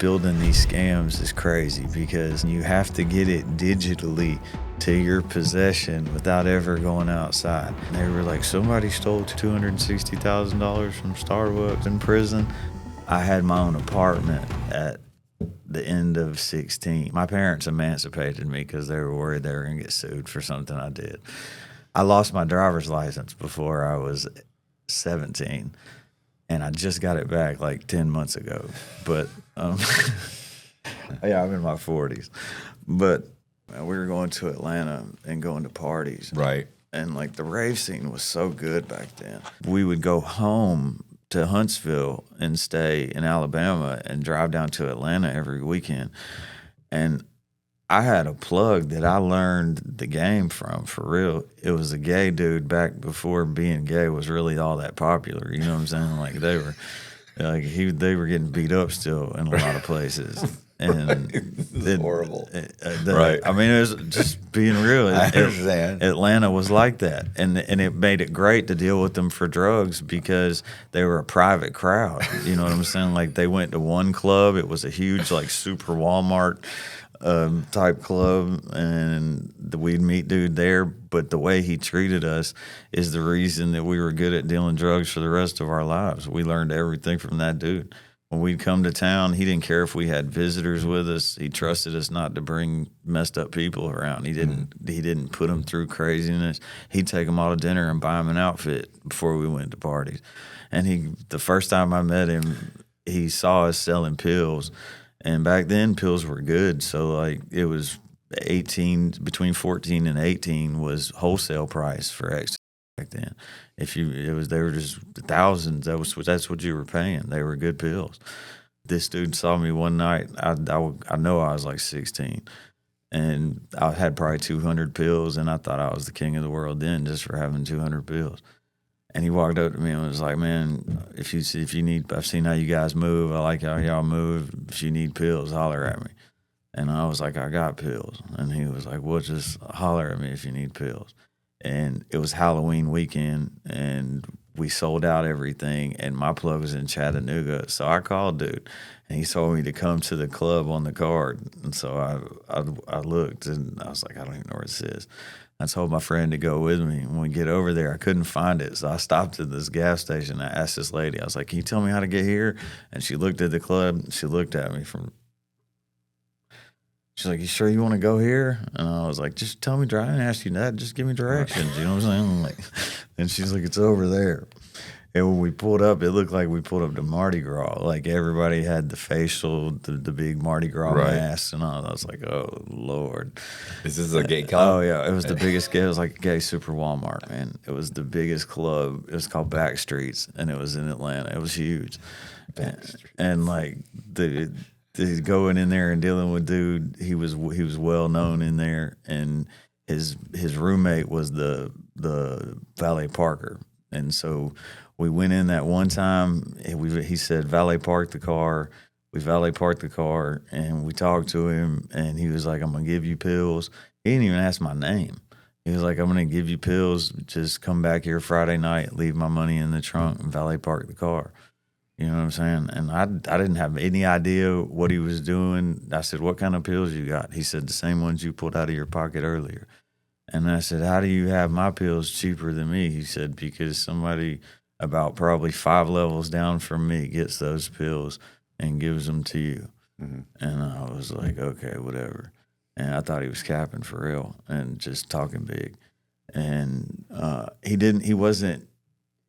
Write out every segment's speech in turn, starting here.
building these scams is crazy because you have to get it digitally to your possession without ever going outside. And they were like, somebody stole $260,000 from Starbucks in prison. I had my own apartment at the end of 16. My parents emancipated me because they were worried they were going to get sued for something I did. I lost my driver's license before I was 17, and I just got it back like 10 months ago. But, yeah, I'm in my 40s. But we were going to Atlanta and going to parties. Right. And, like, the rave scene was so good back then. We would go home to Huntsville and stay in Alabama and drive down to Atlanta every weekend. And I had a plug that I learned the game from, for real. It was a gay dude back before being gay was really all that popular. You know what I'm saying? Like they were getting beat up still in a lot of places. And it's horrible. Right. I mean, it was just being real. I understand. Atlanta was like that. And it made it great to deal with them for drugs because they were a private crowd. You know what I'm saying? Like they went to one club. It was a huge, like, super Walmart type club, and we'd meet dude there. But the way he treated us is the reason that we were good at dealing drugs for the rest of our lives. We learned everything from that dude. When we'd come to town, he didn't care if we had visitors with us. He trusted us not to bring messed up people around. He didn't put them through craziness. He'd take them all to dinner and buy them an outfit before we went to parties. And the first time I met him, he saw us selling pills. And back then, pills were good. So, like, it was between 14 and 18 was wholesale price for ecstasy back then. They were just thousands. That's what you were paying. They were good pills. This dude saw me one night. I know I was like 16, and I had probably 200 pills, and I thought I was the king of the world then just for having 200 pills. And he walked up to me and was like, "Man, if you need, I've seen how you guys move. I like how y'all move. If you need pills, holler at me." And I was like, "I got pills." And he was like, "Well, just holler at me if you need pills." And it was Halloween weekend, and we sold out everything, and my plug was in Chattanooga. So I called dude, and he told me to come to the club on the card. And so I looked, and I was like, I don't even know where this is. I told my friend to go with me. When we get over there, I couldn't find it. So I stopped at this gas station. I asked this lady, I was like, "Can you tell me how to get here?" And she looked at the club. She looked at me she's like, "You sure you want to go here?" And I was like, "Just tell me, I didn't ask you that. Just give me directions." You know what I'm saying? And she's like, "It's over there." And when we pulled up, it looked like we pulled up to Mardi Gras. Like everybody had the facial, the big Mardi Gras masks and all. I was like, "Oh Lord." Is this a gay club? Oh yeah, it was the biggest. It was like a gay super Walmart, man. It was the biggest club. It was called Backstreets, and it was in Atlanta. It was huge. And like the going in there and dealing with dude, he was well known in there, and his roommate was the valet parker, and so we went in that one time. He said, "Valet park the car." We valet parked the car, and we talked to him, and he was like, "I'm gonna give you pills." He didn't even ask my name. He was like, "I'm gonna give you pills. Just come back here Friday night, leave my money in the trunk, and valet park the car." You know what I'm saying? And I didn't have any idea what he was doing. I said, "What kind of pills you got?" He said, "The same ones you pulled out of your pocket earlier." And I said, "How do you have my pills cheaper than me?" He said, "Because somebody about probably 5 levels down from me gets those pills and gives them to you." Mm-hmm. And I was like, "Okay, whatever." And I thought he was capping for real and just talking big. And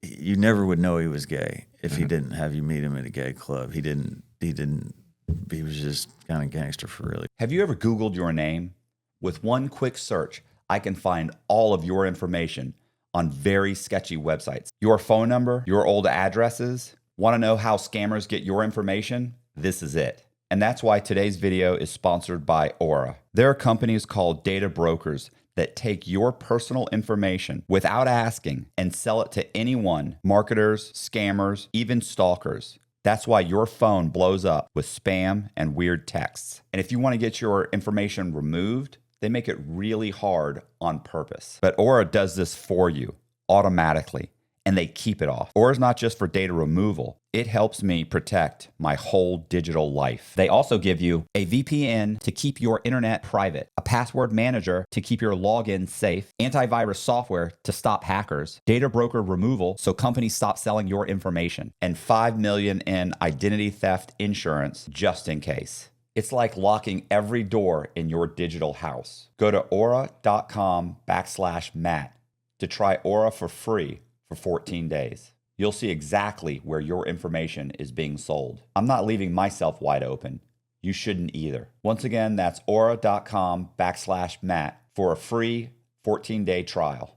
you never would know he was gay if he didn't have you meet him at a gay club. He was just kind of gangster for real. Have you ever Googled your name? With one quick search, I can find all of your information on very sketchy websites. Your phone number, your old addresses. Want to know how scammers get your information? This is it. And that's why today's video is sponsored by Aura. There are companies called data brokers that take your personal information without asking and sell it to anyone, marketers, scammers, even stalkers. That's why your phone blows up with spam and weird texts. And if you want to get your information removed, they make it really hard on purpose. But Aura does this for you automatically. and they keep it off. Aura's not just for data removal. It helps me protect my whole digital life. They also give you a VPN to keep your internet private, a password manager to keep your login safe, antivirus software to stop hackers, data broker removal so companies stop selling your information, and $5 million in identity theft insurance just in case. It's like locking every door in your digital house. Go to aura.com/Matt to try Aura for free for 14 days. You'll see exactly where your information is being sold. I'm not leaving myself wide open. You shouldn't either. Once again, that's aura.com/Matt for a free 14-day trial.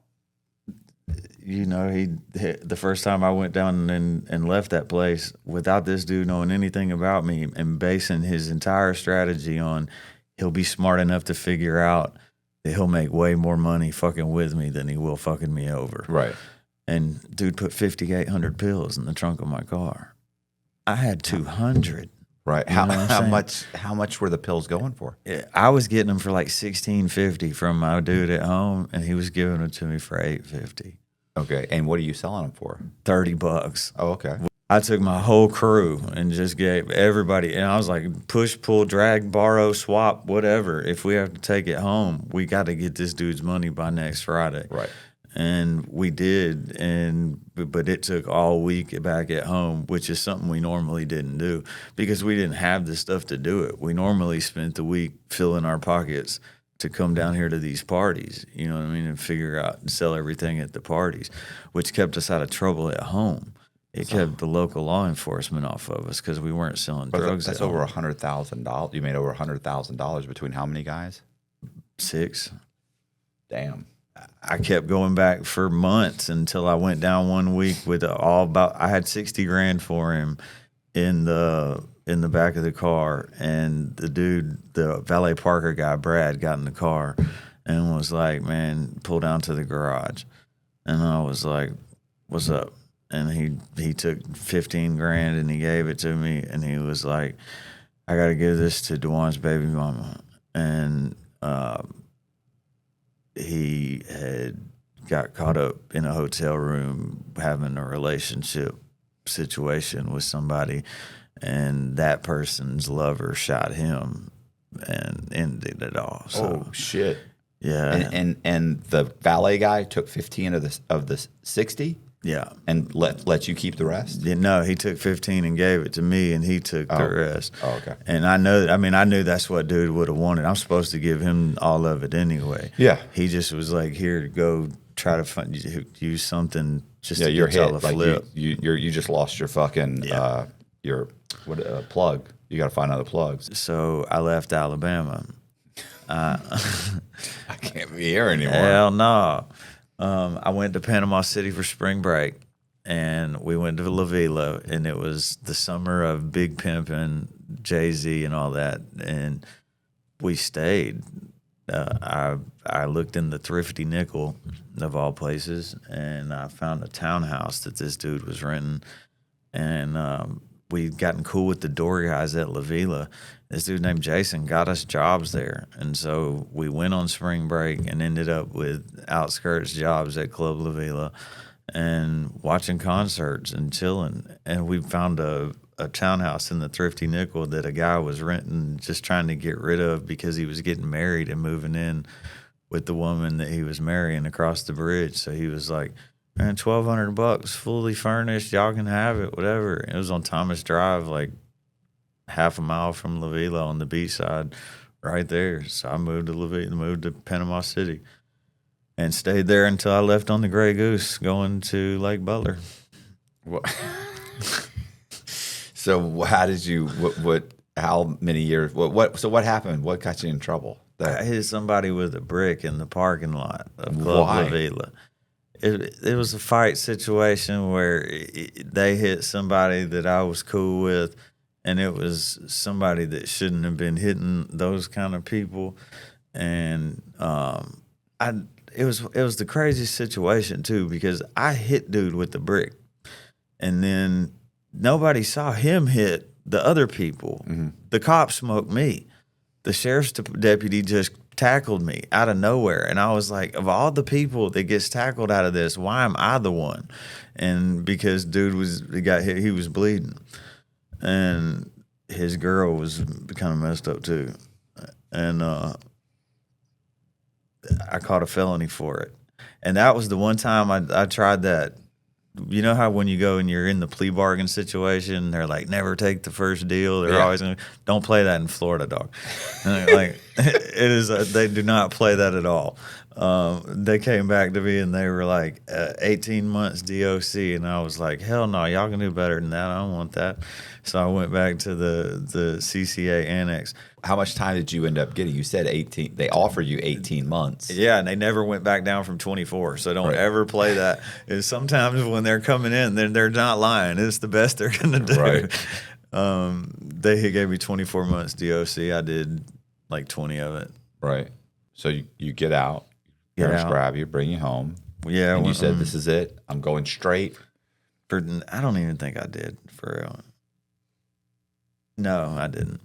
You know, the first time I went down and left that place without this dude knowing anything about me and basing his entire strategy on he'll be smart enough to figure out that he'll make way more money fucking with me than he will fucking me over. Right. And dude put 5,800 pills in the trunk of my car. I had 200. Right. You know what I'm saying? How much were the pills going for? I was getting them for like $16.50 from my dude at home, and he was giving them to me for $8.50. Okay. And what are you selling them for? $30. Oh, okay. I took my whole crew and just gave everybody, and I was like, push, pull, drag, borrow, swap, whatever. If we have to take it home, we got to get this dude's money by next Friday. Right. And we did, but it took all week back at home, which is something we normally didn't do because we didn't have the stuff to do it. We normally spent the week filling our pockets to come down here to these parties, you know what I mean, and figure out and sell everything at the parties, which kept us out of trouble at home. It kept the local law enforcement off of us because we weren't selling drugs. That's over $100,000. You made over $100,000 between how many guys? 6. Damn. I kept going back for months until I went down one week with I had 60 grand for him in the back of the car, and the dude, the valet parker guy, Brad, got in the car and was like, man, pull down to the garage. And I was like, what's up? And he took 15 grand and he gave it to me, and he was like, I got to give this to Dewan's baby mama. And he had got caught up in a hotel room having a relationship situation with somebody, and that person's lover shot him and ended it all. So, oh shit! Yeah, and the valet guy took 15 of the 60. Yeah, and let you keep the rest. Yeah, no, he took 15 and gave it to me, and he took the rest. Oh, okay. And I knew that's what dude would have wanted. I'm supposed to give him all of it anyway. Yeah. He just was like, here, go try to use something just to you're get y'all hit. a flip. You just lost your fucking plug. You got to find other plugs. So I left Alabama. I can't be here anymore. Hell no. I went to Panama City for spring break, and we went to La Villa, and it was the summer of Big Pimpin', Jay-Z, and all that, and we stayed. I looked in the Thrifty Nickel, of all places, and I found a townhouse that this dude was renting, and we'd gotten cool with the door guys at La Villa. This dude named Jason got us jobs there. And so we went on spring break and ended up with outskirts jobs at Club La Villa and watching concerts and chilling. And we found a townhouse in the Thrifty Nickel that a guy was renting, just trying to get rid of because he was getting married and moving in with the woman that he was marrying across the bridge. So he was like, man, $1,200, fully furnished. Y'all can have it, whatever. It was on Thomas Drive, like half a mile from La Villa on the beach side, right there. So I moved to Panama City, and stayed there until I left on the Grey Goose, going to Lake Butler. So how did you? How many years? So what happened? What got you in trouble? I hit somebody with a brick in the parking lot of Club La Villa. It was a fight situation where they hit somebody that I was cool with, and it was somebody that shouldn't have been hitting those kind of people. And it was the craziest situation too, because I hit dude with the brick, and then nobody saw him hit the other people. Mm-hmm. The cop smoked me. The sheriff's deputy just tackled me out of nowhere. And I was like, of all the people that gets tackled out of this, why am I the one? And because dude he got hit, he was bleeding. And his girl was kind of messed up too. And I caught a felony for it. And that was the one time I tried that. You know how when you go and you're in the plea bargain situation, they're like, never take the first deal. They're always going to, don't play that in Florida, dog. Like, it is, they do not play that at all. They came back to me and they were like, 18 months DOC. And I was like, hell no, y'all can do better than that. I don't want that. So I went back to the CCA annex. How much time did you end up getting? You said 18. They offered you 18 months. Yeah, and they never went back down from 24. So don't ever play that. Is sometimes when they're coming in, they're not lying. It's the best they're going to do. Right. They gave me 24 months DOC. I did like 20 of it. Right. So you get out. Parents grab you, bring you home. Yeah. And you said, this is it. I'm going straight. I don't even think I did for real. No, I didn't.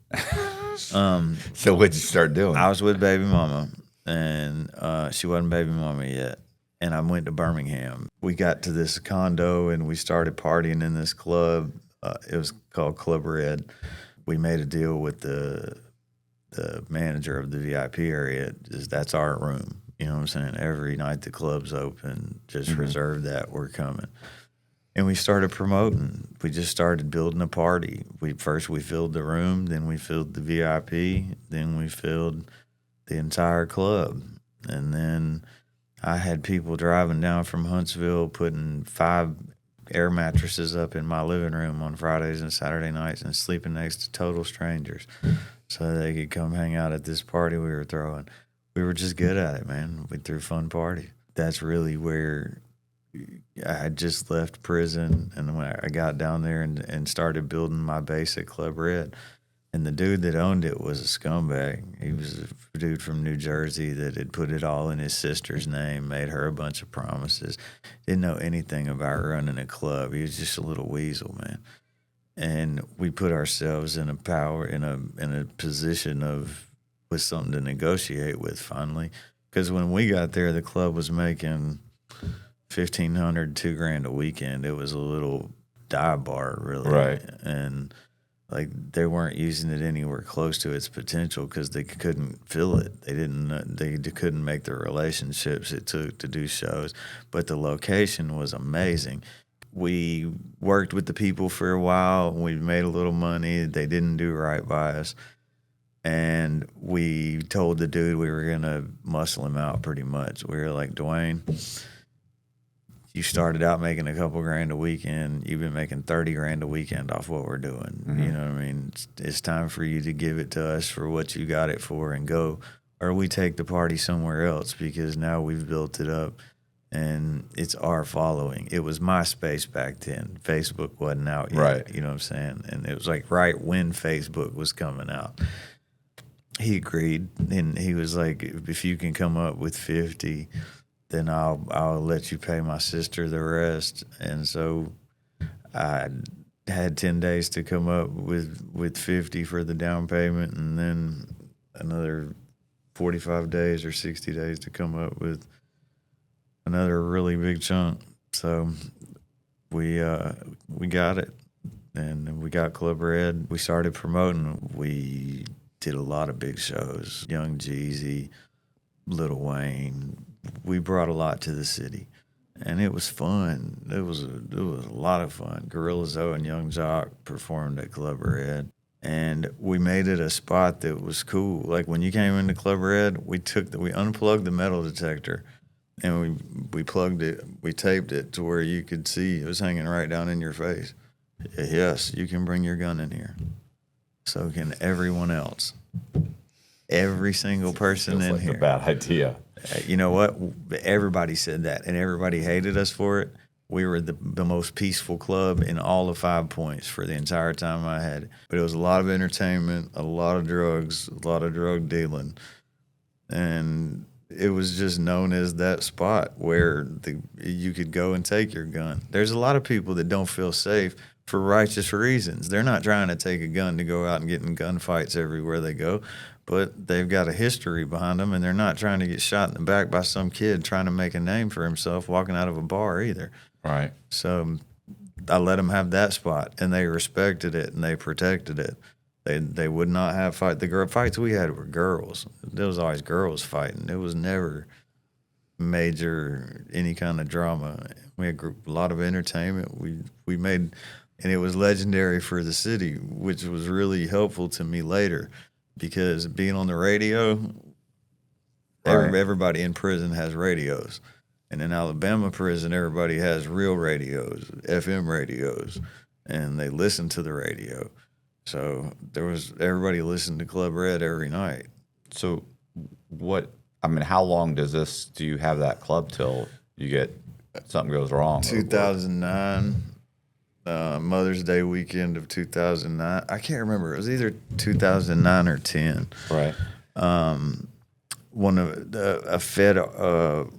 So what'd you start doing? I was with baby mama, and she wasn't baby mama yet. And I went to Birmingham. We got to this condo, and we started partying in this club. It was called Club Red. We made a deal with the manager of the VIP area. That's our room. You know what I'm saying? Every night the club's open. Just reserve that. We're coming. And we started promoting. We just started building a party. First we filled the room, then we filled the VIP, then we filled the entire club. And then I had people driving down from Huntsville putting 5 air mattresses up in my living room on Fridays and Saturday nights and sleeping next to total strangers so they could come hang out at this party we were throwing. We were just good at it, man. We threw a fun party. That's really where I had just left prison, and when I got down there and started building my base at Club Red. And the dude that owned it was a scumbag. He was a dude from New Jersey that had put it all in his sister's name, made her a bunch of promises. Didn't know anything about running a club. He was just a little weasel, man. And we put ourselves in a position with something to negotiate with finally. Because when we got there, the club was making $1,500, $2,000 a weekend. It was a little dive bar, really. Right. And like they weren't using it anywhere close to its potential because they couldn't fill it. They couldn't make the relationships it took to do shows. But the location was amazing. We worked with the people for a while. We made a little money. They didn't do right by us. And we told the dude we were going to muscle him out pretty much. We were like, Dwayne, you started out making a couple grand a weekend. You've been making 30 grand a weekend off what we're doing. Mm-hmm. You know what I mean? It's time for you to give it to us for what you got it for and go. Or we take the party somewhere else because now we've built it up and it's our following. It was MySpace back then. Facebook wasn't out yet. Right. You know what I'm saying? And it was like right when Facebook was coming out. He agreed, and he was like, if you can come up with 50, then I'll let you pay my sister the rest. And so I had 10 days to come up with 50 for the down payment, and then another 45 days or 60 days to come up with another really big chunk. So we got it, and we got Club Red. We started promoting. We did a lot of big shows. Young Jeezy, Lil Wayne. We brought a lot to the city, and it was fun. It was a lot of fun. Gorilla Zoe and Young Jock performed at Club Red, and we made it a spot that was cool. Like when you came into Club Red, we unplugged the metal detector, and we plugged it. We taped it to where you could see it was hanging right down in your face. Yes, you can bring your gun in here. So can everyone else. Every single person in here. That's a bad idea. You know what? Everybody said that, and everybody hated us for it. We were the most peaceful club in all of 5 Points for the entire time I had it. But it was a lot of entertainment, a lot of drugs, a lot of drug dealing. And it was just known as that spot where you could go and take your gun. There's a lot of people that don't feel safe for righteous reasons. They're not trying to take a gun to go out and get in gunfights everywhere they go, but they've got a history behind them, and they're not trying to get shot in the back by some kid trying to make a name for himself walking out of a bar either. Right. So I let them have that spot, and they respected it and they protected it. They would not have fight. The fights we had were girls. There was always girls fighting. It was never major any kind of drama. We had a lot of entertainment. We made, and it was legendary for the city, which was really helpful to me later, because being on the radio, Right. everybody in prison has radios. And in Alabama prison, everybody has real radios, FM radios, and they listen to the radio. So everybody listened to Club Red every night. So how long do you have that club till you get something goes wrong? 2009, Mother's Day weekend of 2009. I can't remember. It was either 2009 or 10. Right. One of a Fed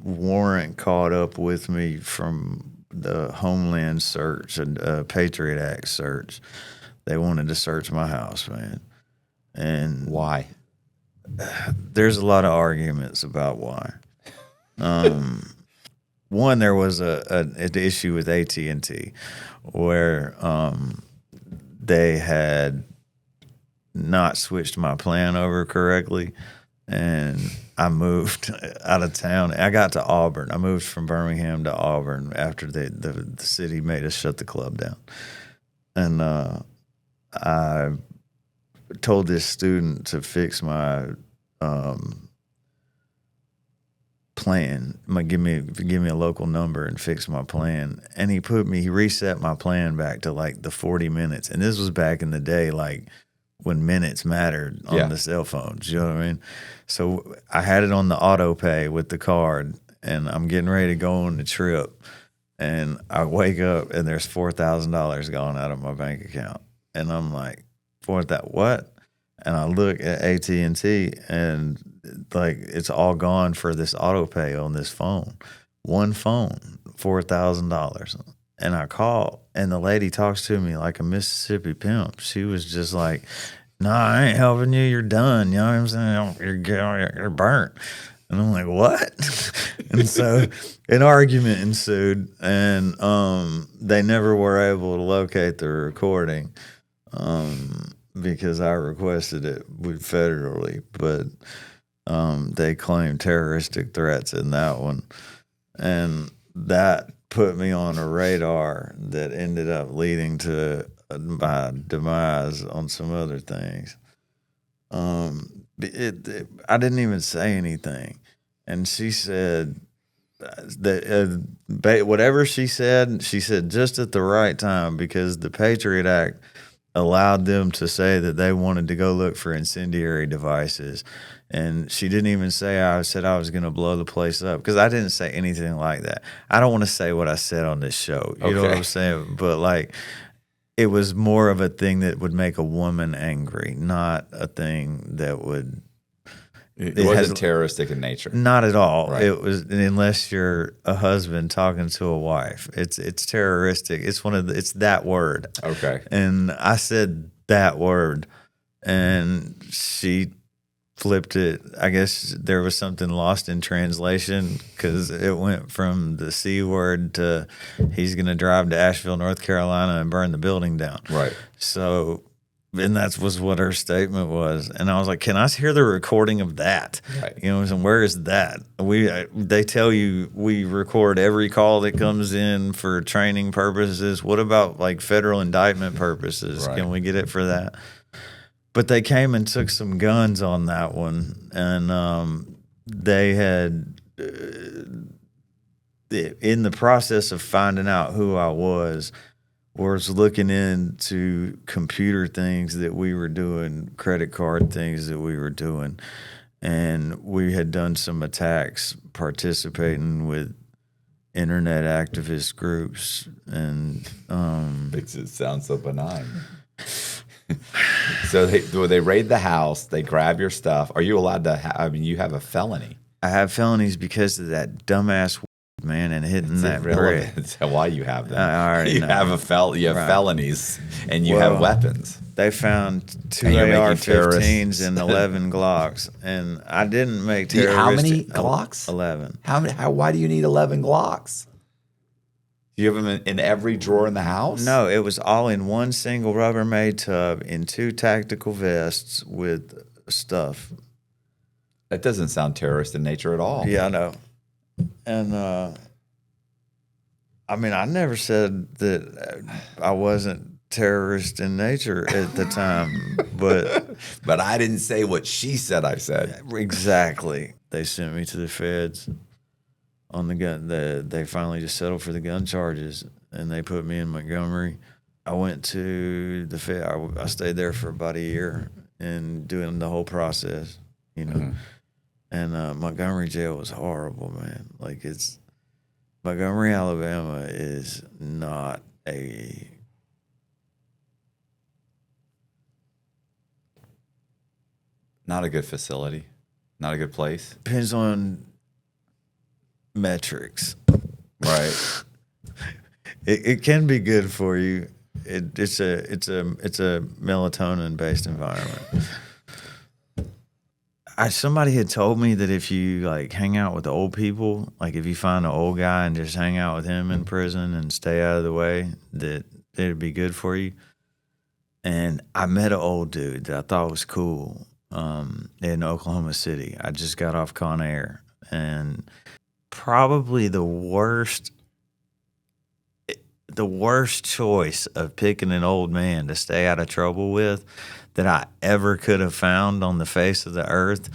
warrant caught up with me from the Homeland search, a Patriot Act search. They wanted to search my house, man. And Why? there's a lot of arguments about why. One, there was an issue with AT&T where they had not switched my plan over correctly, and I moved out of town. I got to Auburn. I moved from Birmingham to Auburn after the city made us shut the club down. And I told this student to fix my plan. Give me a local number and fix my plan. And he reset my plan back to like the 40 minutes. And this was back in the day, like when minutes mattered on the cell phones. You know what I mean? So I had it on the auto pay with the card, and I'm getting ready to go on the trip. And I wake up and there's $4,000 gone out of my bank account. And I'm like, what? And I look at AT&T, and like it's all gone for this auto pay on this phone. One phone, $4,000. And I call, and the lady talks to me like a Mississippi pimp. She was just like, "Nah, I ain't helping you. You're done. You know what I'm saying? You're burnt." And I'm like, "What?" And so an argument ensued, and they never were able to locate the recording because I requested it federally, but they claimed terroristic threats in that one. And that put me on a radar that ended up leading to my demise on some other things. I didn't even say anything. And she said that whatever she said just at the right time, because the Patriot Act allowed them to say that they wanted to go look for incendiary devices. And she didn't even say I said I was going to blow the place up, because I didn't say anything like that. I don't want to say what I said on this show. You know what I'm saying? But like, it was more of a thing that would make a woman angry, not a thing that would. It wasn't terroristic in nature. Not at all. Right. It was, unless you're a husband talking to a wife. It's terroristic. It's that word. Okay. And I said that word, and she flipped it. I guess there was something lost in translation, because it went from the C word to he's going to drive to Asheville, North Carolina and burn the building down. Right. So, and that was what her statement was. And I was like, can I hear the recording of that? Right. You know, and where is that? They tell you we record every call that comes in for training purposes. What about like federal indictment purposes? Right. Can we get it for that? But they came and took some guns on that one, and they had, in the process of finding out who I was looking into computer things that we were doing, credit card things that we were doing, and we had done some attacks participating with internet activist groups, and Makes it sound so benign. So they raid the house, they grab your stuff. Are you allowed to you have a felony? I have felonies because of that dumbass man, and hitting It's that brick. irrelevant to why you have them. I already you know. have you have Right. felonies, and you Well, have weapons. They found 2 And you're making AR-15s terrorists. and 11 Glocks, and I didn't make How terroristic. many Glocks? 11. Why do you need 11 Glocks? Do you have them in every drawer in the house? No, it was all in one single Rubbermaid tub in 2 tactical vests with stuff. That doesn't sound terrorist in nature at all. Yeah, I know. And I mean, I never said that I wasn't terrorist in nature at the time, but But I didn't say what she said I said. exactly. They sent me to the feds on the gun. They finally just settled for the gun charges, and they put me in Montgomery. I went to the Fed. I stayed there for about a year and doing the whole process, you know. Mm-hmm. And Montgomery jail was horrible, man. Like Montgomery, Alabama is not Not a good facility. Not a good place. depends on metrics. Right. It can be good for you. It's a melatonin based environment. Somebody had told me that if you like hang out with old people, like if you find an old guy and just hang out with him in prison and stay out of the way, that it'd be good for you. And I met an old dude that I thought was cool in Oklahoma City. I just got off Con Air, and probably the worst choice of picking an old man to stay out of trouble with that I ever could have found on the face of the earth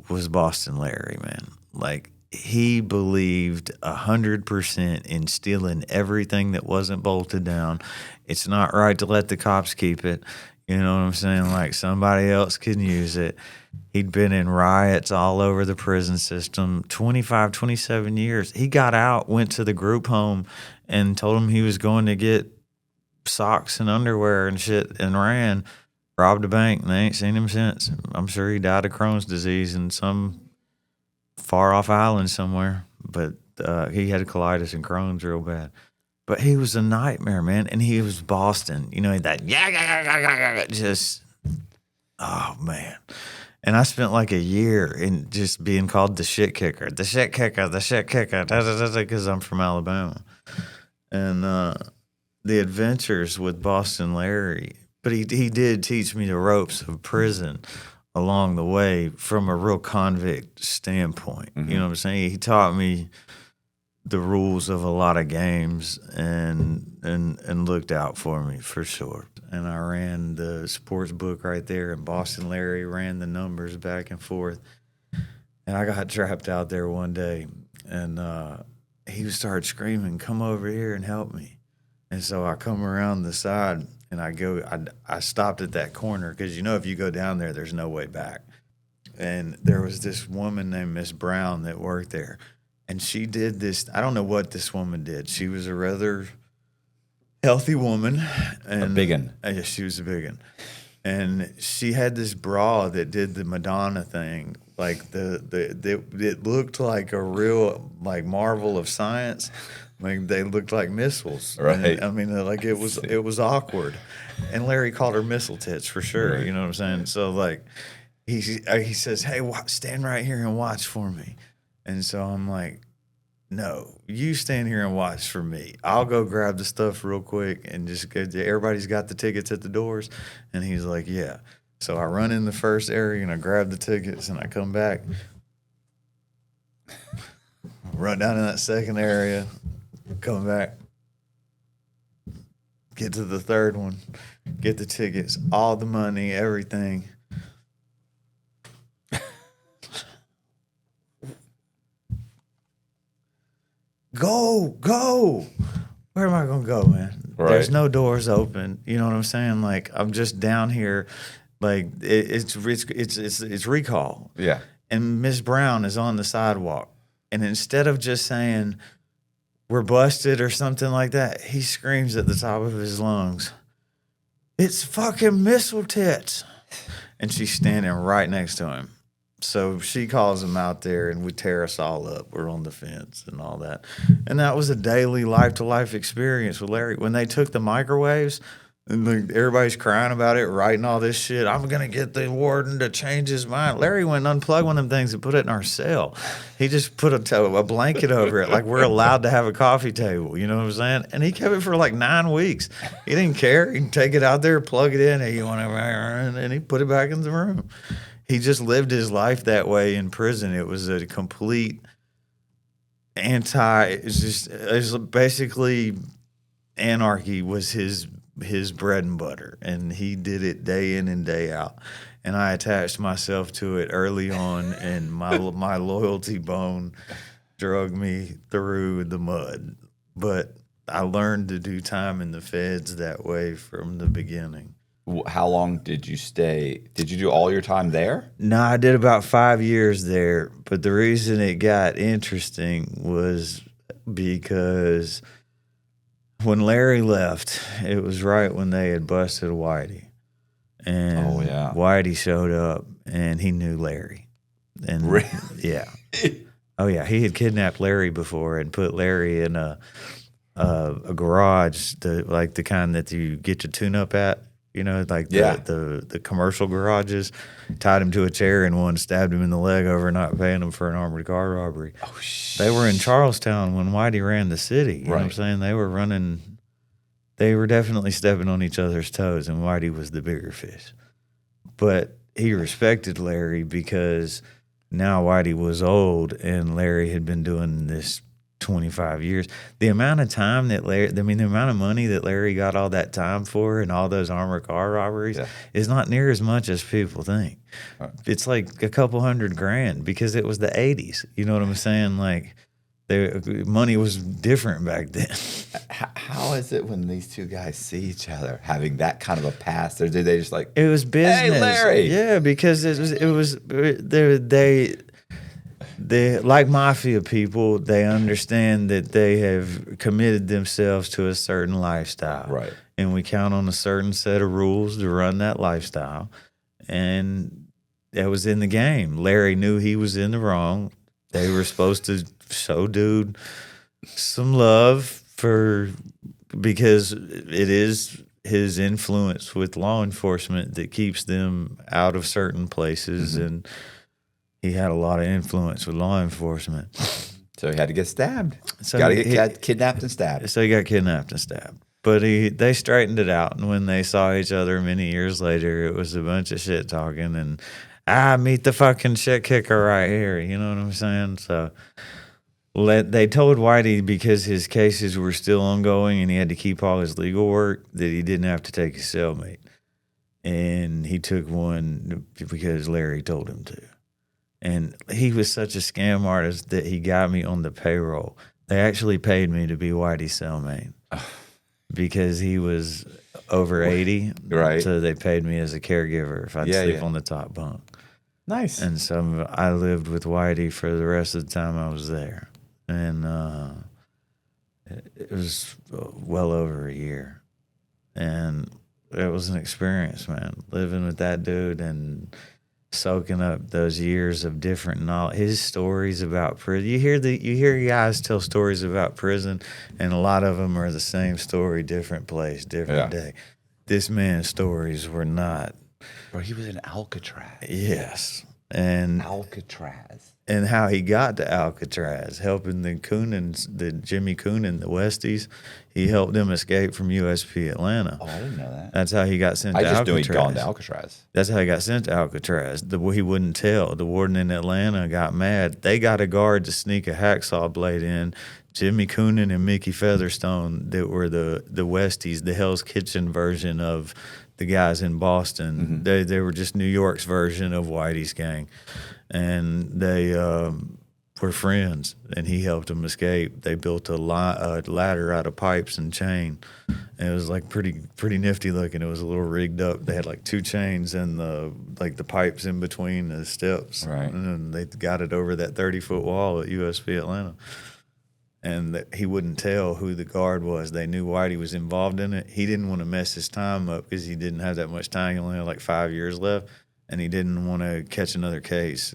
was Boston Larry, man. Like, he believed 100% in stealing everything that wasn't bolted down. It's not right to let the cops keep it. You know what I'm saying? Like, somebody else can use it. He'd been in riots all over the prison system, 25, 27 years. He got out, went to the group home, and told him he was going to get socks and underwear and shit, and ran, robbed a bank, and they ain't seen him since. I'm sure he died of Crohn's disease in some far-off island somewhere, but he had colitis and Crohn's real bad. But he was a nightmare, man, and he was Boston. You know, that just, oh, man. And I spent like a year in just being called the shit kicker, because I'm from Alabama. And the adventures with Boston Larry. But he did teach me the ropes of prison along the way from a real convict standpoint. Mm-hmm. You know what I'm saying? He taught me the rules of a lot of games and looked out for me for sure. And I ran the sports book right there, and Boston Larry ran the numbers back and forth. And I got trapped out there one day, and he started screaming, "Come over here and help me." And so I come around the side, and I stopped at that corner because, you know, if you go down there, there's no way back. And there was this woman named Miss Brown that worked there. And she did this. I don't know what this woman did. She was a rather healthy woman. And a biggin. Yes, she was a biggin. And she had this bra that did the Madonna thing. Like it looked like a real like marvel of science. Like they looked like missiles. Right. And, I mean, like it was awkward. And Larry called her missile tits for sure. Right. You know what I'm saying? So like he says, "Hey, stand right here and watch for me." And so I'm like, "No, you stand here and watch for me. I'll go grab the stuff real quick and just get everybody's got the tickets at the doors." And he's like, "Yeah." So I run in the first area and I grab the tickets and I come back, run down in that second area, come back, get to the third one, get the tickets, all the money, everything. Go. Where am I going to go, man? Right. There's no doors open. You know what I'm saying? Like, I'm just down here. Like, it's recall. Yeah. And Miss Brown is on the sidewalk. And instead of just saying, "We're busted" or something like that, he screams at the top of his lungs, "It's fucking missile tits." And she's standing right next to him. So she calls him out there, and we tear us all up. We're on the fence and all that. And that was a daily life-to-life experience with Larry. When they took the microwaves, and everybody's crying about it, writing all this shit. I'm going to get the warden to change his mind. Larry went and unplugged one of them things and put it in our cell. He just put a blanket over it like we're allowed to have a coffee table. You know what I'm saying? And he kept it for like 9 weeks. He didn't care. He'd take it out there, plug it in. Hey, you want to? And he put it back in the room. He just lived his life that way in prison. It was a complete it's basically anarchy was his bread and butter, and he did it day in and day out. And I attached myself to it early on, and my loyalty bone drug me through the mud. But I learned to do time in the feds that way from the beginning. How long did you stay? Did you do all your time there? No, I did about 5 years there. But the reason it got interesting was because when Larry left, it was right when they had busted Whitey. And Whitey showed up, and he knew Larry. And really? Yeah. Oh, yeah. He had kidnapped Larry before and put Larry in a garage, like the kind that you get your tune-up at. You know, like the commercial garages, tied him to a chair in one, stabbed him in the leg over not paying him for an armored car robbery. Oh, They were in Charlestown when Whitey ran the city. You know what I'm saying? They were definitely stepping on each other's toes, and Whitey was the bigger fish. But he respected Larry because now Whitey was old, and Larry had been doing this 25 years. The amount of time that the amount of money that Larry got all that time for and all those armored car robberies is not near as much as people think. It's like a couple $100,000 because it was the 80s. You know what I'm saying? Like, money was different back then. How is it when these two guys see each other having that kind of a past? Or did they just like, it was business? Hey, Larry. Yeah, because they like mafia people, they understand that they have committed themselves to a certain lifestyle. Right. And we count on a certain set of rules to run that lifestyle. And that was in the game. Larry knew he was in the wrong. They were supposed to show dude some love because it is his influence with law enforcement that keeps them out of certain places. Mm-hmm. And he had a lot of influence with law enforcement. So he had to get stabbed. So got to get kidnapped and stabbed. So he got kidnapped and stabbed. But they straightened it out. And when they saw each other many years later, it was a bunch of shit talking. And meet the fucking shit kicker right here. You know what I'm saying? So they told Whitey, because his cases were still ongoing and he had to keep all his legal work, that he didn't have to take his cellmate. And he took one because Larry told him to. And he was such a scam artist that he got me on the payroll. They actually paid me to be Whitey's cellmate because he was over 80. Right. So they paid me as a caregiver if I'd sleep on the top bunk. Nice. And so I lived with Whitey for the rest of the time I was there. And it was well over a year. And it was an experience, man, living with that dude and soaking up those years of different knowledge. His stories about prison. You hear guys tell stories about prison, and a lot of them are the same story, different place, different day. This man's stories were not. Bro, he was in Alcatraz. Yes. And Alcatraz. And how he got to Alcatraz, helping the Jimmy Coonan, the Westies, he helped them escape from USP Atlanta. Oh, I didn't know that. That's how he got sent to Alcatraz. I just knew he'd gone to Alcatraz. That's how he got sent to Alcatraz. He wouldn't tell. The warden in Atlanta got mad. They got a guard to sneak a hacksaw blade in. Jimmy Coonan and Mickey Featherstone, that were the Westies, the Hell's Kitchen version of the guys in Boston. Mm-hmm. They were just New York's version of Whitey's gang. And they were friends, and he helped them escape. They built a ladder out of pipes and chain, and it was like pretty nifty looking. It was a little rigged up. They had like 2 chains and the pipes in between the steps, right? And they got it over that 30-foot wall at USP Atlanta. And he wouldn't tell who the guard was. They knew Whitey was involved in it. He didn't want to mess his time up because he didn't have that much time. He only had like 5 years left. And he didn't want to catch another case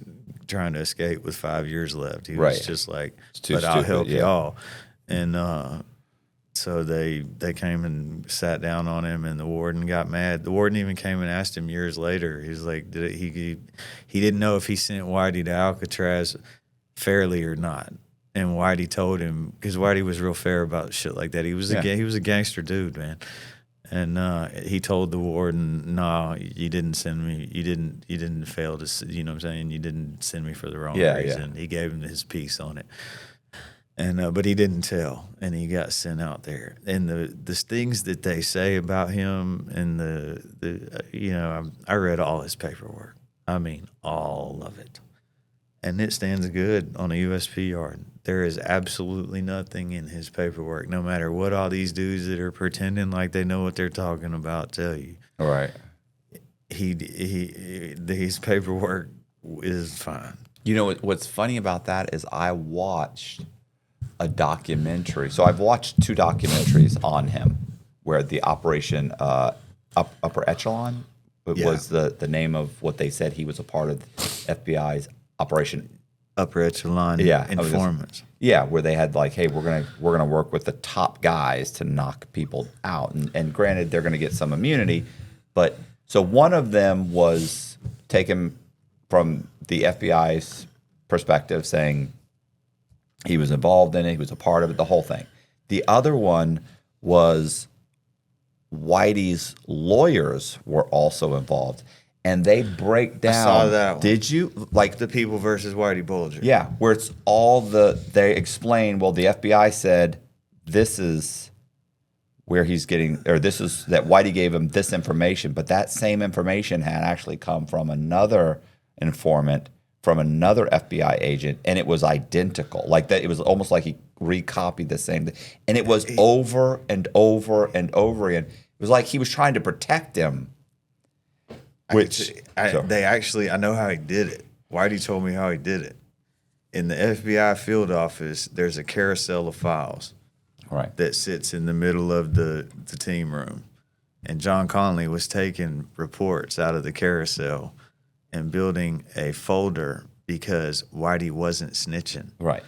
trying to escape with 5 years left. He Right. was just like, too but I'll stupid, help yeah. y'all. And so they came and sat down on him, and the warden got mad. The warden even came and asked him years later. He's like, he didn't know if he sent Whitey to Alcatraz fairly or not. And Whitey told him, because Whitey was real fair about shit like that. He was he was a gangster dude, man. And he told the warden, "No, you didn't send me. You didn't fail to. You know what I'm saying? You didn't send me for the wrong reason." He gave him his piece on it. And but he didn't tell, and he got sent out there. And the things that they say about him, and I read all his paperwork. I mean, all of it, and it stands good on a USP yard. There is absolutely nothing in his paperwork, no matter what all these dudes that are pretending like they know what they're talking about tell you. All right. His paperwork is fine. You know what's funny about that is I watched a documentary. So I've watched 2 documentaries on him, where the Operation Upper Echelon was the name of what they said he was a part of FBI's Operation Upper echelon informants. Where they had like, hey, we're gonna work with the top guys to knock people out, and granted they're gonna get some immunity, but so one of them was taken from the FBI's perspective, saying he was involved in it, he was a part of it, the whole thing. The other one was Whitey's lawyers were also involved. And they break down. I saw that one. Did you? Like The People versus Whitey Bulger. Yeah, where it's all they explain, well, the FBI said this is where he's getting, or this is that Whitey gave him this information, but that same information had actually come from another informant, from another FBI agent, and it was identical. Like that, it was almost like he recopied the same thing. And it was over and over and over again. It was like he was trying to protect him. I know how he did it. Whitey told me how he did it. In the FBI field office, there's a carousel of files that sits in the middle of the team room. And John Connolly was taking reports out of the carousel and building a folder because Whitey wasn't snitching. Right.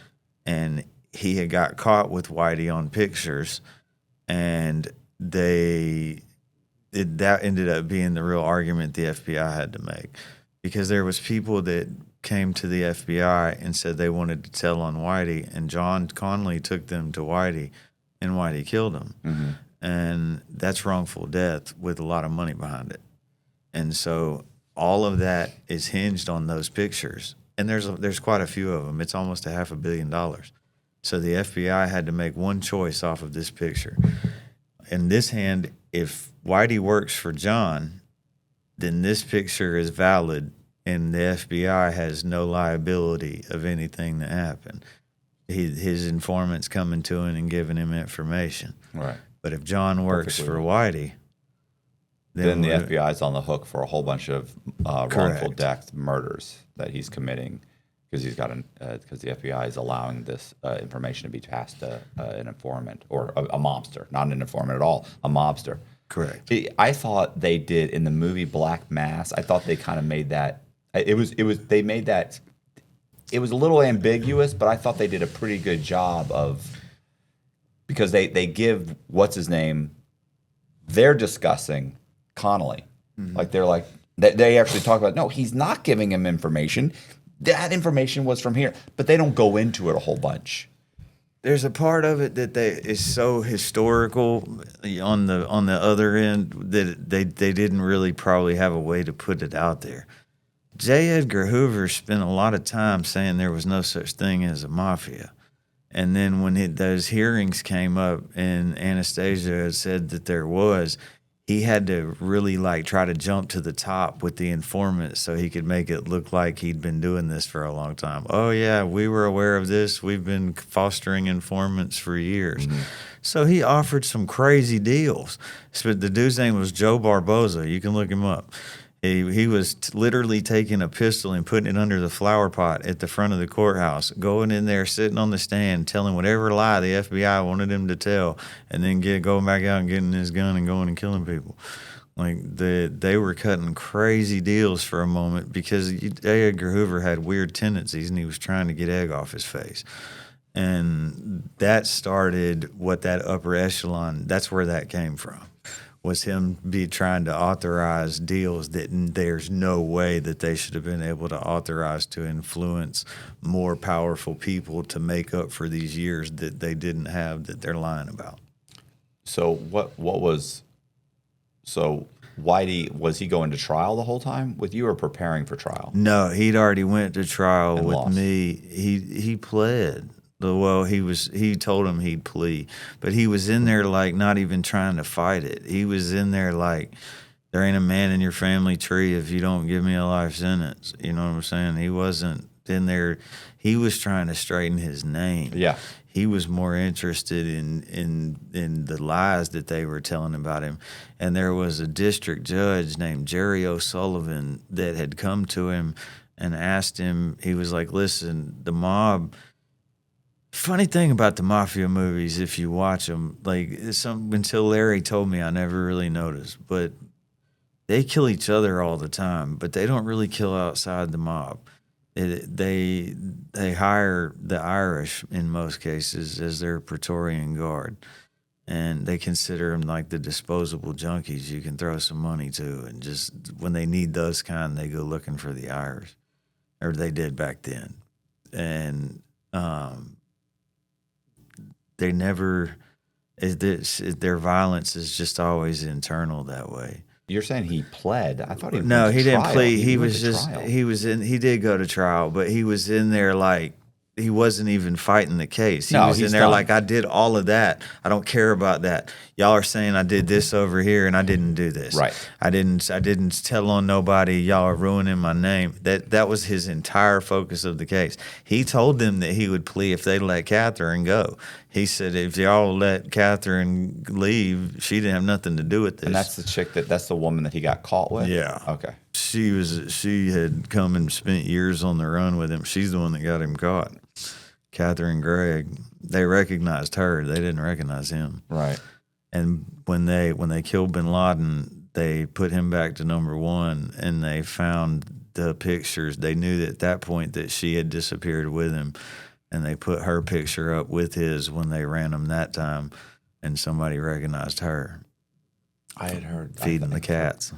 And he had got caught with Whitey on pictures, and that ended up being the real argument the FBI had to make, because there was people that came to the FBI and said they wanted to tell on Whitey, and John Connolly took them to Whitey, and Whitey killed him. Mm-hmm. And that's wrongful death with a lot of money behind it. And so all of that is hinged on those pictures, and there's quite a few of them. It's almost $500 million. So the FBI had to make one choice off of this picture. In this hand, if Whitey works for John, then this picture is valid, and the FBI has no liability of anything that happened. His informants coming to him and giving him information. Right. But if John works for Whitey, then the FBI is on the hook for a whole bunch of wrongful death murders that he's committing, because because the FBI is allowing this information to be passed to an informant or a mobster, not an informant at all, a mobster. Correct. I thought they did in the movie Black Mass. I thought they kind of made that. They made that. It was a little ambiguous, but I thought they did a pretty good job of, because they give what's his name. They're discussing Connolly, like they're like they actually talk about, no, he's not giving him information. That information was from here, but they don't go into it a whole bunch. There's a part of it that is so historical on the other end that they didn't really probably have a way to put it out there. J. Edgar Hoover spent a lot of time saying there was no such thing as a mafia. And then when those hearings came up and Anastasia had said that there was, he had to really try to jump to the top with the informant so he could make it look like he'd been doing this for a long time. Oh, yeah, we were aware of this. We've been fostering informants for years. Mm-hmm. So he offered some crazy deals. So the dude's name was Joe Barboza. You can look him up. He was literally taking a pistol and putting it under the flower pot at the front of the courthouse, going in there, sitting on the stand, telling whatever lie the FBI wanted him to tell, and then going back out and getting his gun and going and killing people. Like they were cutting crazy deals for a moment because J. Edgar Hoover had weird tendencies and he was trying to get egg off his face. And that started what that upper echelon, that's where that came from, was him trying to authorize deals that there's no way that they should have been able to authorize to influence more powerful people to make up for these years that they didn't have that they're lying about. So Whitey, was he going to trial the whole time with you or preparing for trial? No, he'd already went to trial And with lost. me. He pled. Well, he told him he'd plea, but he was in there like not even trying to fight it. He was in there like, there ain't a man in your family tree if you don't give me a life sentence. You know what I'm saying? He wasn't in there. He was trying to straighten his name. Yeah. He was more interested in the lies that they were telling about him. And there was a district judge named Jerry O'Sullivan that had come to him and asked him, he was like, listen, the mob, funny thing about the mafia movies, if you watch them, like until Larry told me, I never really noticed, but they kill each other all the time, but they don't really kill outside the mob. They hire the Irish in most cases as their Praetorian Guard, and they consider them like the disposable junkies you can throw some money to, and just when they need those kind, they go looking for the Irish, or they did back then, and they never. Their violence is just always internal that way. You're saying he pled. I thought he No, went to he didn't trial. plead. He went was to just trial. he did go to trial, but he was in there like he wasn't even fighting the case. He No, was in he's there done. like, I did all of that. I don't care about that. Y'all are saying I did this over here and I didn't do this. Right. I didn't tell on nobody. Y'all are ruining my name. That was his entire focus of the case. He told them that he would plea if they let Catherine go. He said if y'all let Catherine leave, she didn't have nothing to do with this. And that's the chick that's the woman that he got caught with? Yeah. Okay. She had come and spent years on the run with him. She's the one that got him caught. Catherine Gregg. They recognized her. They didn't recognize him. Right. And when they killed bin Laden, they put him back to number one, and they found the pictures. They knew at that point that she had disappeared with him, and they put her picture up with his when they ran him that time, and somebody recognized her. I had heard. Feeding the cats.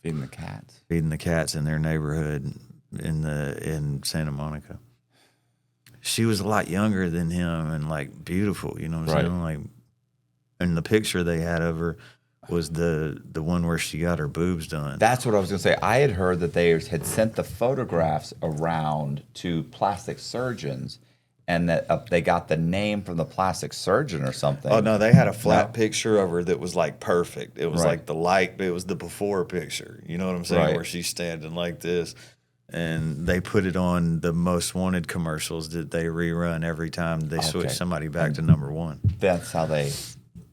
Feeding the cats. Feeding the cats in their neighborhood in Santa Monica. She was a lot younger than him and like beautiful, you know what I'm Right. saying? Like, and the picture they had of her was the one where she got her boobs done. That's what I was going to say. I had heard that they had sent the photographs around to plastic surgeons and that they got the name from the plastic surgeon or something. Oh no, they had a flat No. picture of her that was like perfect. It was Right. like the light, it was the before picture. You know what I'm saying? Right. Where she's standing like this. And they put it on the Most Wanted commercials that they rerun every time they switch Okay. somebody back to number one. That's how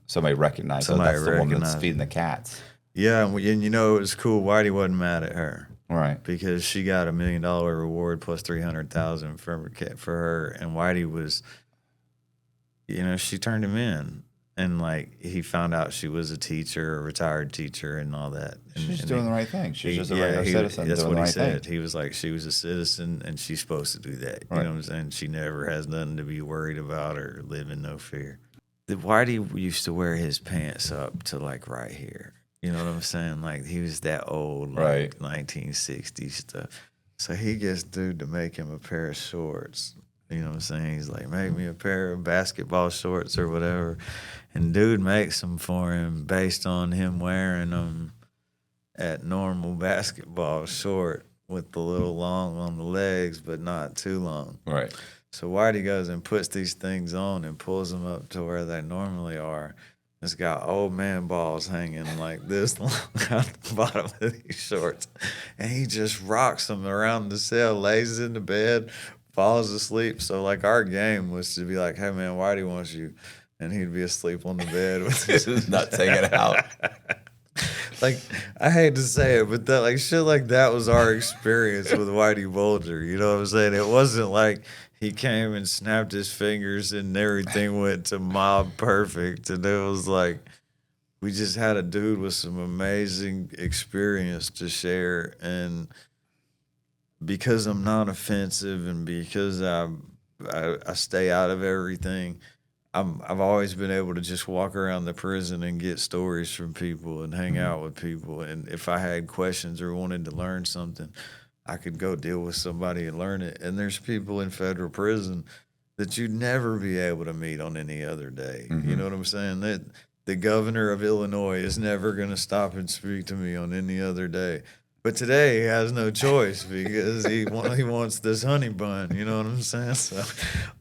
somebody recognized. Somebody That's the woman that's recognized. feeding the cats. Yeah, and you know it was cool. Whitey wasn't mad at her. Right. Because she got $1 million reward plus $300,000 for her, and Whitey was, you know, she turned him in, and like he found out she was a teacher, a retired teacher, and all that. And, She's and doing the right thing. She's just a regular he- citizen That's doing what the he right said. thing. He was like, she was a citizen, and she's supposed to do that. You Right. know what I'm saying? She never has nothing to be worried about or live in no fear. The Whitey used to wear his pants up to like right here. You know what I'm saying? Like he was that old, like Right. 1960s stuff. So he gets dude to make him a pair of shorts. You know what I'm saying? He's like, make me a pair of basketball shorts or whatever. And dude makes them for him based on him wearing them at normal basketball short with the little long on the legs, but not too long. Right. So Whitey goes and puts these things on and pulls them up to where they normally are. It's got old man balls hanging like this long out the bottom of these shorts. And he just rocks them around the cell, lays in the bed, falls asleep. So like our game was to be like, hey man, Whitey wants you. And he'd be asleep on the bed with his Nuts hanging out. Like, I hate to say it, but that like shit like that was our experience with Whitey Bulger. You know what I'm saying? It wasn't like he came and snapped his fingers and everything went to mob perfect. And it was like we just had a dude with some amazing experience to share, and because I'm not offensive and because I stay out of everything, I've always been able to just walk around the prison and get stories from people and hang out with people. And if I had questions or wanted to learn something, I could go deal with somebody and learn it. And there's people in federal prison that you'd never be able to meet on any other day. You know what I'm saying? That the governor of Illinois is never going to stop and speak to me on any other day. But today he has no choice because he wants this honey bun. You know what I'm saying? So,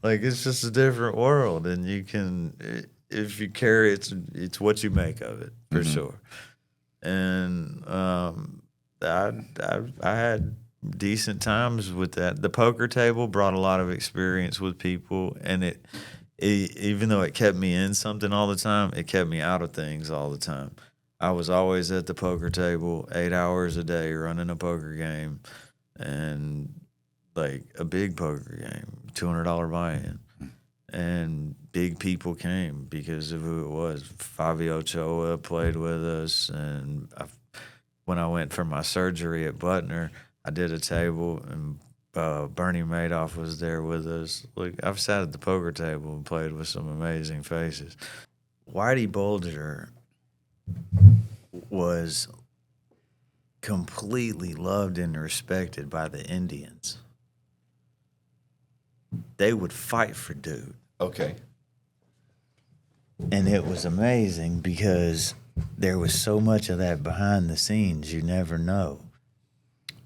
like, it's just a different world, and you can, if you carry it's what you make of it for sure. And I had decent times with that. The poker table brought a lot of experience with people, and it even though it kept me in something all the time, it kept me out of things all the time. I was always at the poker table 8 hours a day running a poker game, and like a big poker game, $200 buy-in. And big people came because of who it was. Favi Ochoa played with us, and when I went for my surgery at Butner, I did a table, and Bernie Madoff was there with us. Like, I've sat at the poker table and played with some amazing faces. Whitey Bulger was completely loved and respected by the Indians. They would fight for dude. Okay. And it was amazing because there was so much of that behind the scenes you never know.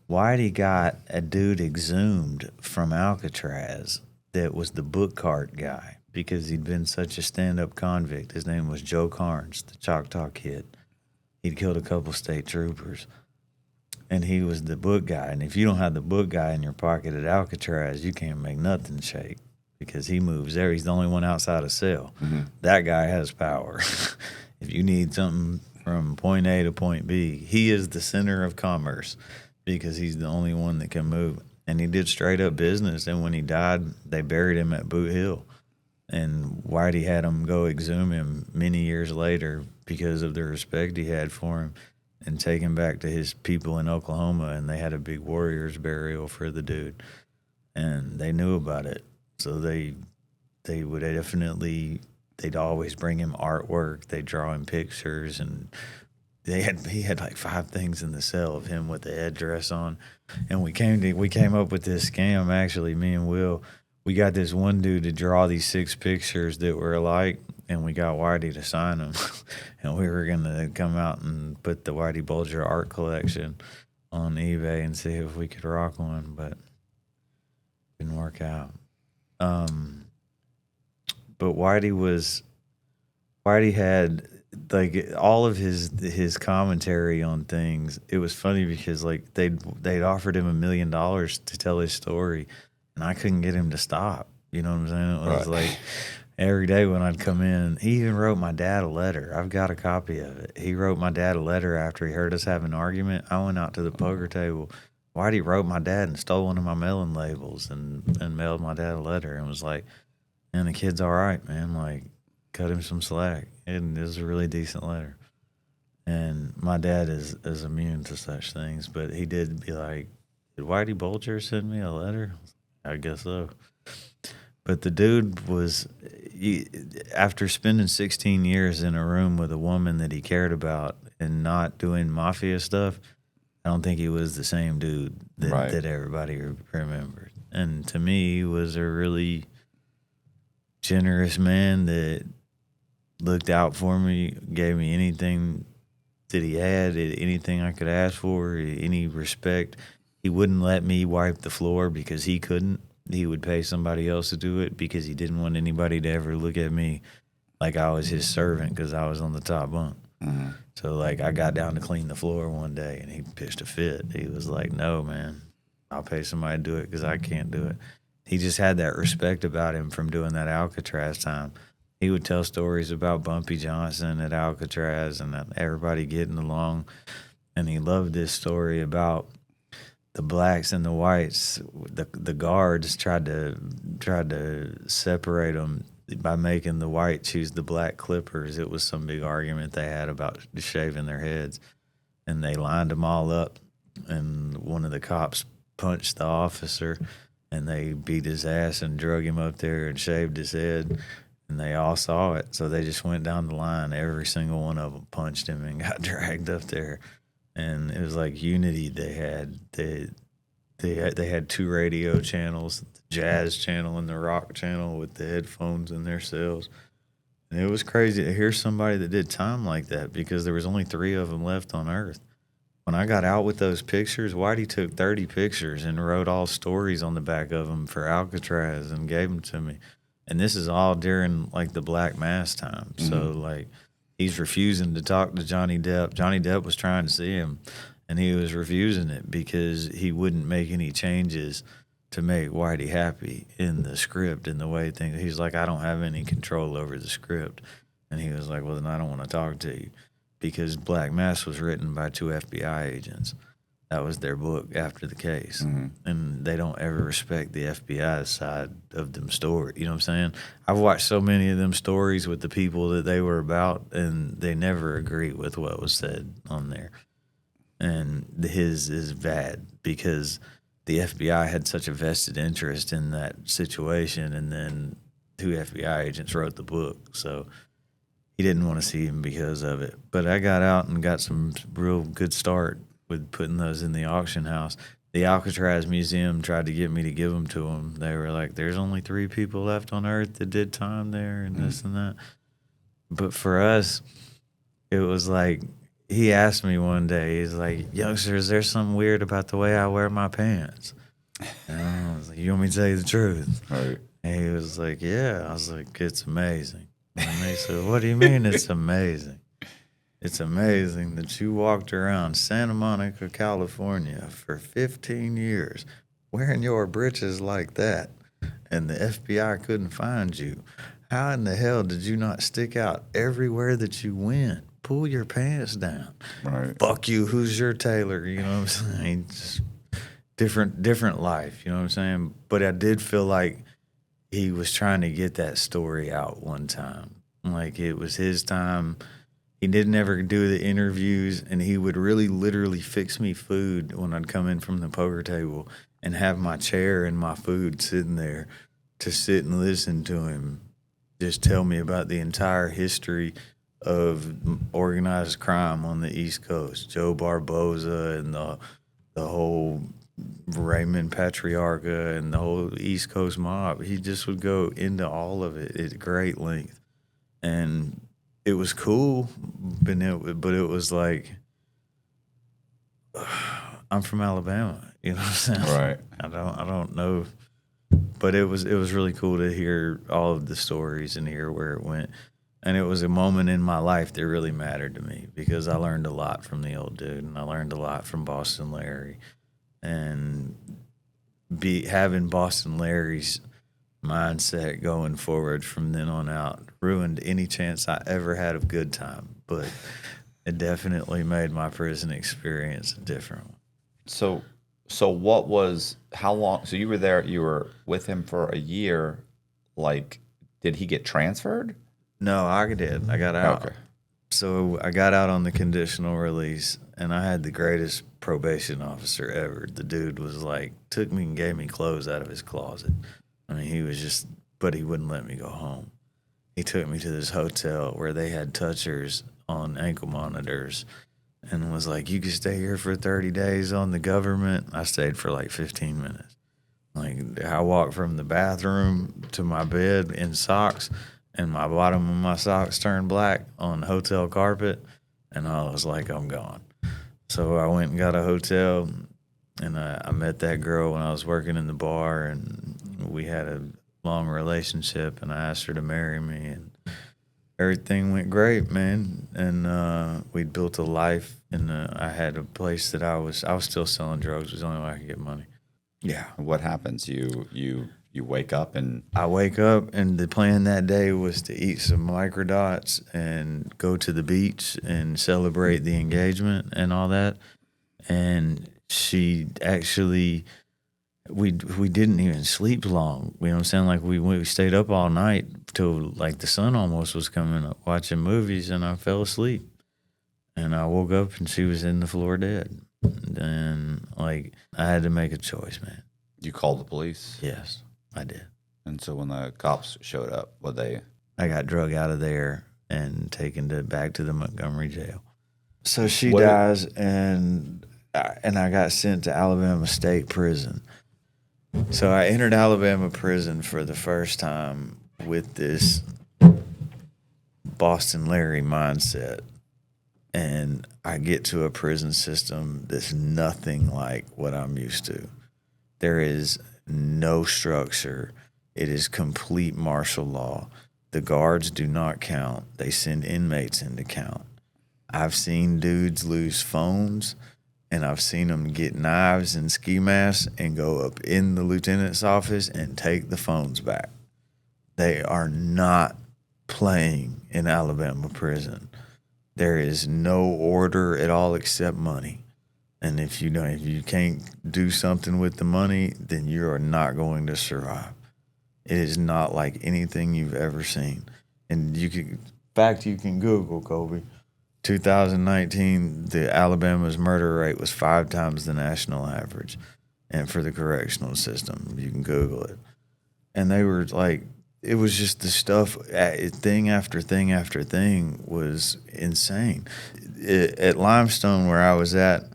Whitey got a dude exhumed from Alcatraz that was the book cart guy because he'd been such a stand-up convict. His name was Joe Carnes, the Choctaw Kid. He'd killed a couple state troopers. And he was the book guy. And if you don't have the book guy in your pocket at Alcatraz, you can't make nothing shake because he moves there. He's the only one outside a cell. That guy has power. If you need something from point A to point B, he is the center of commerce because he's the only one that can move. And he did straight up business. And when he died, they buried him at Boot Hill. And Whitey had him go exhume him many years later because of the respect he had for him, and take him back to his people in Oklahoma. And they had a big warrior's burial for the dude. And they knew about it. So they would definitely, they'd always bring him artwork. They'd draw him pictures, and he had like 5 things in the cell of him with the headdress on. And we came up with this scam, actually, me and Will. We got this one dude to draw these 6 pictures that were alike, and we got Whitey to sign them. And we were going to come out and put the Whitey Bulger art collection on eBay and see if we could rock one, but it didn't work out. But Whitey had like all of his commentary on things. It was funny because like they'd offered him $1 million to tell his story, and I couldn't get him to stop. You know what I'm saying? It was like every day when I'd come in, he even wrote my dad a letter. I've got a copy of it. He wrote my dad a letter after he heard us have an argument. I went out to the poker table. Whitey wrote my dad and stole one of my mailing labels and mailed my dad a letter and was like, "Man, the kid's all right, man. Like, cut him some slack." And it was a really decent letter. And my dad is immune to such things, but he did be like, "Did Whitey Bulger send me a letter?" I guess so. But the dude was, after spending 16 years in a room with a woman that he cared about and not doing mafia stuff, I don't think he was the same dude that everybody remembered. And to me, he was a really generous man that looked out for me, gave me anything that he had, anything I could ask for, any respect. He wouldn't let me wipe the floor because he couldn't. He would pay somebody else to do it because he didn't want anybody to ever look at me like I was his servant because I was on the top bunk. So, like, I got down to clean the floor one day, and he pitched a fit. He was like, "No, man, I'll pay somebody to do it because I can't do it." He just had that respect about him from doing that Alcatraz time. He would tell stories about Bumpy Johnson at Alcatraz and everybody getting along. And he loved this story about the blacks and the whites. The guards tried to separate them by making the white choose the black clippers. It was some big argument they had about shaving their heads, and they lined them all up, and one of the cops punched the officer, and they beat his ass and drug him up there and shaved his head, and they all saw it. So they just went down the line. Every single one of them punched him and got dragged up there, and it was like unity they had. They had 2 radio channels, the jazz channel and the rock channel, with the headphones in their cells. And it was crazy to hear somebody that did time like that, because there was only 3 of them left on Earth. When I got out with those pictures, Whitey took 30 pictures and wrote all stories on the back of them for Alcatraz and gave them to me. And this is all during like the Black Mass time. Mm-hmm. So like he's refusing to talk to Johnny Depp. Johnny Depp was trying to see him, and he was refusing it because he wouldn't make any changes to make Whitey happy in the script and the way things. He's like, I don't have any control over the script. And he was like, well, then I don't want to talk to you, because Black Mass was written by 2 FBI agents. That was their book after the case. Mm-hmm. And they don't ever respect the FBI side of them story. You know what I'm saying? I've watched so many of them stories with the people that they were about, and they never agree with what was said on there. And his is bad because the FBI had such a vested interest in that situation, and then 2 FBI agents wrote the book. So he didn't want to see him because of it. But I got out and got some real good start with putting those in the auction house. The Alcatraz Museum tried to get me to give them to them. They were like, there's only 3 people left on Earth that did time there and this and that. But for us, it was like, he asked me one day, he's like, youngster, is there something weird about the way I wear my pants? And I was like, you want me to tell you the truth? Right. And he was like, yeah. I was like, it's amazing. And they said, what do you mean it's amazing? It's amazing that you walked around Santa Monica, California for 15 years wearing your britches like that, and the FBI couldn't find you. How in the hell did you not stick out everywhere that you went? Pull your pants down. Right. Fuck you, who's your tailor? You know what I'm saying? Just different life, you know what I'm saying? But I did feel like he was trying to get that story out one time. Like it was his time. He didn't ever do the interviews, and he would really literally fix me food when I'd come in from the poker table and have my chair and my food sitting there to sit and listen to him just tell me about the entire history of organized crime on the East Coast, Joe Barboza and the whole Raymond Patriarca and the whole East Coast mob. He just would go into all of it at great length. And it was cool, but it was like, I'm from Alabama, you know what I'm saying? Right. I don't know, but it was really cool to hear all of the stories and hear where it went. And it was a moment in my life that really mattered to me because I learned a lot from the old dude, and I learned a lot from Boston Larry. And having Boston Larry's mindset going forward from then on out ruined any chance I ever had of good time, but it definitely made my prison experience a different one. So how long? So you were there, you were with him for a year. Like, did he get transferred? No, I did. I got out. Okay. So I got out on the conditional release, and I had the greatest probation officer ever. The dude was like, took me and gave me clothes out of his closet. I mean, he was just, but he wouldn't let me go home. He took me to this hotel where they had touchers on ankle monitors and was like, you can stay here for 30 days on the government. I stayed for like 15 minutes. Like, I walked from the bathroom to my bed in socks, and my bottom of my socks turned black on hotel carpet, and I was like, I'm gone. So I went and got a hotel, and I met that girl when I was working in the bar, and we had a long relationship, and I asked her to marry me, and everything went great, man. And we'd built a life, and I had a place that I was still selling drugs. It was the only way I could get money. Yeah. What happens? You wake up and I wake up, and the plan that day was to eat some microdots and go to the beach and celebrate the engagement and all that. And she actually we didn't even sleep long. You know what I'm saying? Like we stayed up all night till like the sun almost was coming up watching movies, and I fell asleep. And I woke up and she was in the floor dead. And like I had to make a choice, man. You called the police? Yes, I did. And so when the cops showed up, I got drug out of there and taken back to the Montgomery jail. So she What- dies, and I got sent to Alabama State Prison. So I entered Alabama prison for the first time with this Boston Larry mindset. And I get to a prison system that's nothing like what I'm used to. There is no structure. It is complete martial law. The guards do not count. They send inmates in to count. I've seen dudes lose phones, and I've seen them get knives and ski masks and go up in the lieutenant's office and take the phones back. They are not playing in Alabama prison. There is no order at all except money. And if you can't do something with the money, then you are not going to survive. It is not like anything you've ever seen. And you can Google, Kobe. 2019, the Alabama's murder rate was 5 times the national average. And for the correctional system, you can Google it. And they were like, it was just the stuff, thing after thing after thing was insane. At Limestone, where I was at,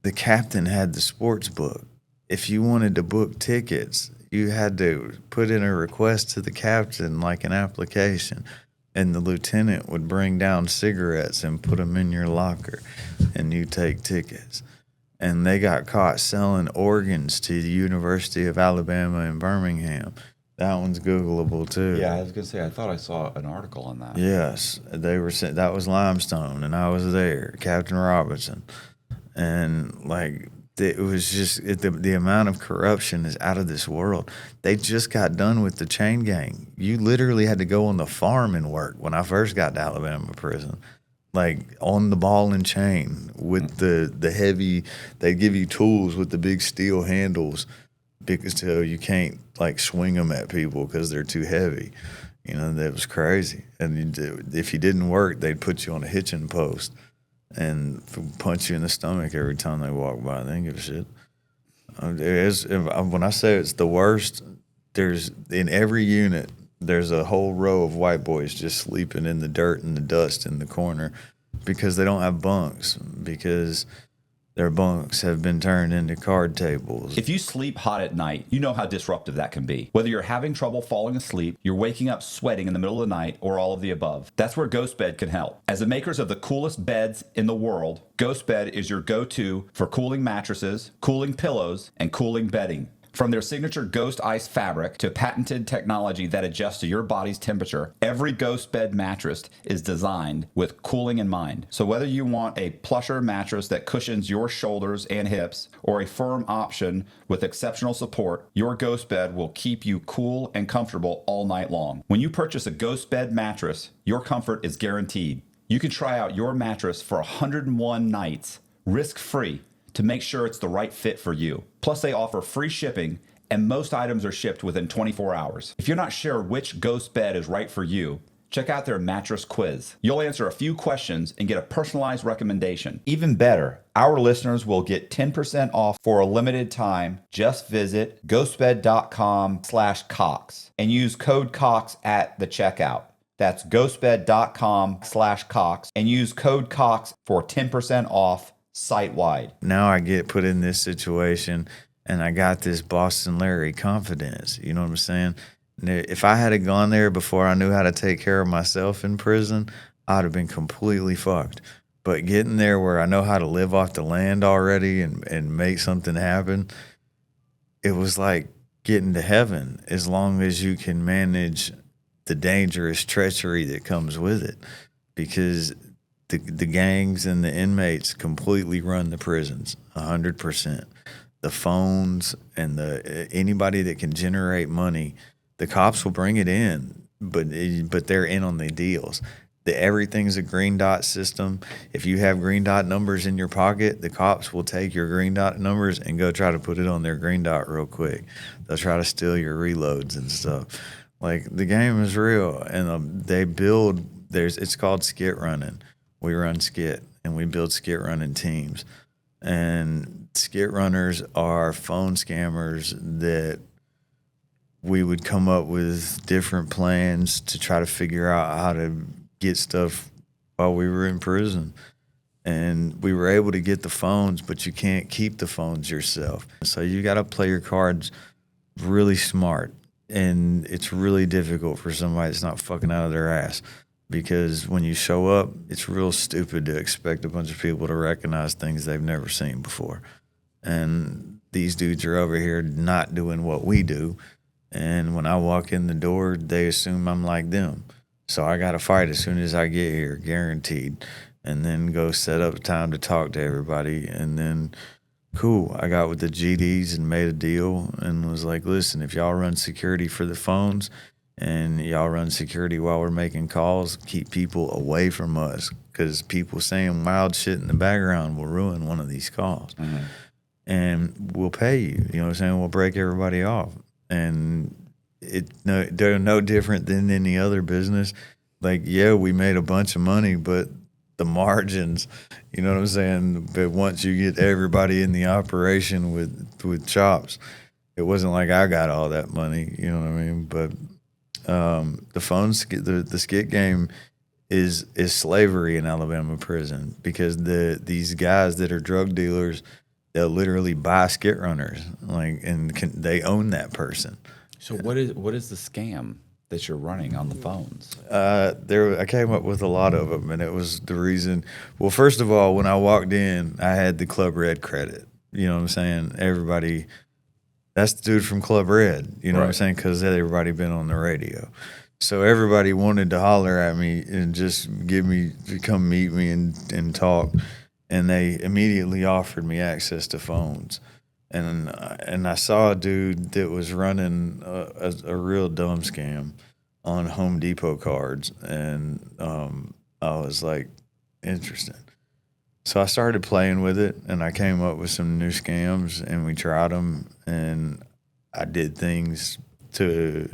the captain had the sports book. If you wanted to book tickets, you had to put in a request to the captain, like an application, and the lieutenant would bring down cigarettes and put them in your locker, and you take tickets. And they got caught selling organs to the University of Alabama in Birmingham. That one's Googleable too. Yeah, I was gonna say I thought I saw an article on that. Yes, they were. That was Limestone, and I was there, Captain Robinson, and like it was just the amount of corruption is out of this world. They just got done with the chain gang. You literally had to go on the farm and work when I first got to Alabama prison. Like on the ball and chain with the heavy, they give you tools with the big steel handles because you can't like swing them at people because they're too heavy. You know, that was crazy. And if you didn't work, they'd put you on a hitching post and punch you in the stomach every time they walk by. They didn't give a shit. When I say it's the worst, there's in every unit, there's a whole row of white boys just sleeping in the dirt and the dust in the corner because they don't have bunks, because their bunks have been turned into card tables. If you sleep hot at night, you know how disruptive that can be. Whether you're having trouble falling asleep, you're waking up sweating in the middle of the night, or all of the above. That's where GhostBed can help. As the makers of the coolest beds in the world, GhostBed is your go-to for cooling mattresses, cooling pillows, and cooling bedding. From their signature Ghost Ice fabric to patented technology that adjusts to your body's temperature, every Ghost Bed mattress is designed with cooling in mind. So whether you want a plusher mattress that cushions your shoulders and hips, or a firm option with exceptional support, your Ghost Bed will keep you cool and comfortable all night long. When you purchase a Ghost Bed mattress, your comfort is guaranteed. You can try out your mattress for 101 nights, risk-free, to make sure it's the right fit for you. Plus, they offer free shipping, and most items are shipped within 24 hours. If you're not sure which Ghost Bed is right for you, check out their mattress quiz. You'll answer a few questions and get a personalized recommendation. Even better, our listeners will get 10% off for a limited time. Just visit ghostbed.com/Cox and use code Cox at the checkout. That's ghostbed.com/Cox and use code Cox for 10% off site-wide. Now I get put in this situation, and I got this Boston Larry confidence. You know what I'm saying? If I had gone there before I knew how to take care of myself in prison, I'd have been completely fucked. But getting there where I know how to live off the land already and make something happen, it was like getting to heaven as long as you can manage the dangerous treachery that comes with it. Because the gangs and the inmates completely run the prisons, 100%. The phones and anybody that can generate money, the cops will bring it in, but they're in on the deals. everything's a green dot system. If you have green dot numbers in your pocket, the cops will take your green dot numbers and go try to put it on their green dot real quick. They'll try to steal your reloads and stuff. Like, the game is real, and they build. It's called skit running. We run skit, and we build skit running teams. And skit runners are phone scammers that we would come up with different plans to try to figure out how to get stuff while we were in prison. And we were able to get the phones, but you can't keep the phones yourself. So you got to play your cards really smart. And it's really difficult for somebody that's not fucking out of their ass, because when you show up, it's real stupid to expect a bunch of people to recognize things they've never seen before. And these dudes are over here not doing what we do. And when I walk in the door, they assume I'm like them. So I got to fight as soon as I get here, guaranteed. And then go set up time to talk to everybody. And then, cool, I got with the GDs and made a deal and was like, listen, if y'all run security for the phones and y'all run security while we're making calls, keep people away from us, because people saying wild shit in the background will ruin one of these calls. Mm-hmm. And we'll pay you, you know what I'm saying? We'll break everybody off. And they're no different than any other business. Like, yeah, we made a bunch of money, but the margins, you know what I'm saying? But once you get everybody in the operation with chops, it wasn't like I got all that money, you know what I mean? But the skit game is slavery in Alabama prison, because these guys that are drug dealers, they'll literally buy skit runners, like, and they own that person. So what is the scam that you're running on the phones? I came up with a lot of them, and it was the reason. Well, first of all, when I walked in, I had the Club Red credit. You know what I'm saying? Everybody, that's the dude from Club Red. You know what I'm saying? Because everybody been on the radio. So everybody wanted to holler at me and just come meet me and talk. And they immediately offered me access to phones. And I saw a dude that was running a real dumb scam on Home Depot cards, and I was like, interesting. So I started playing with it, and I came up with some new scams, and we tried them, and I did things to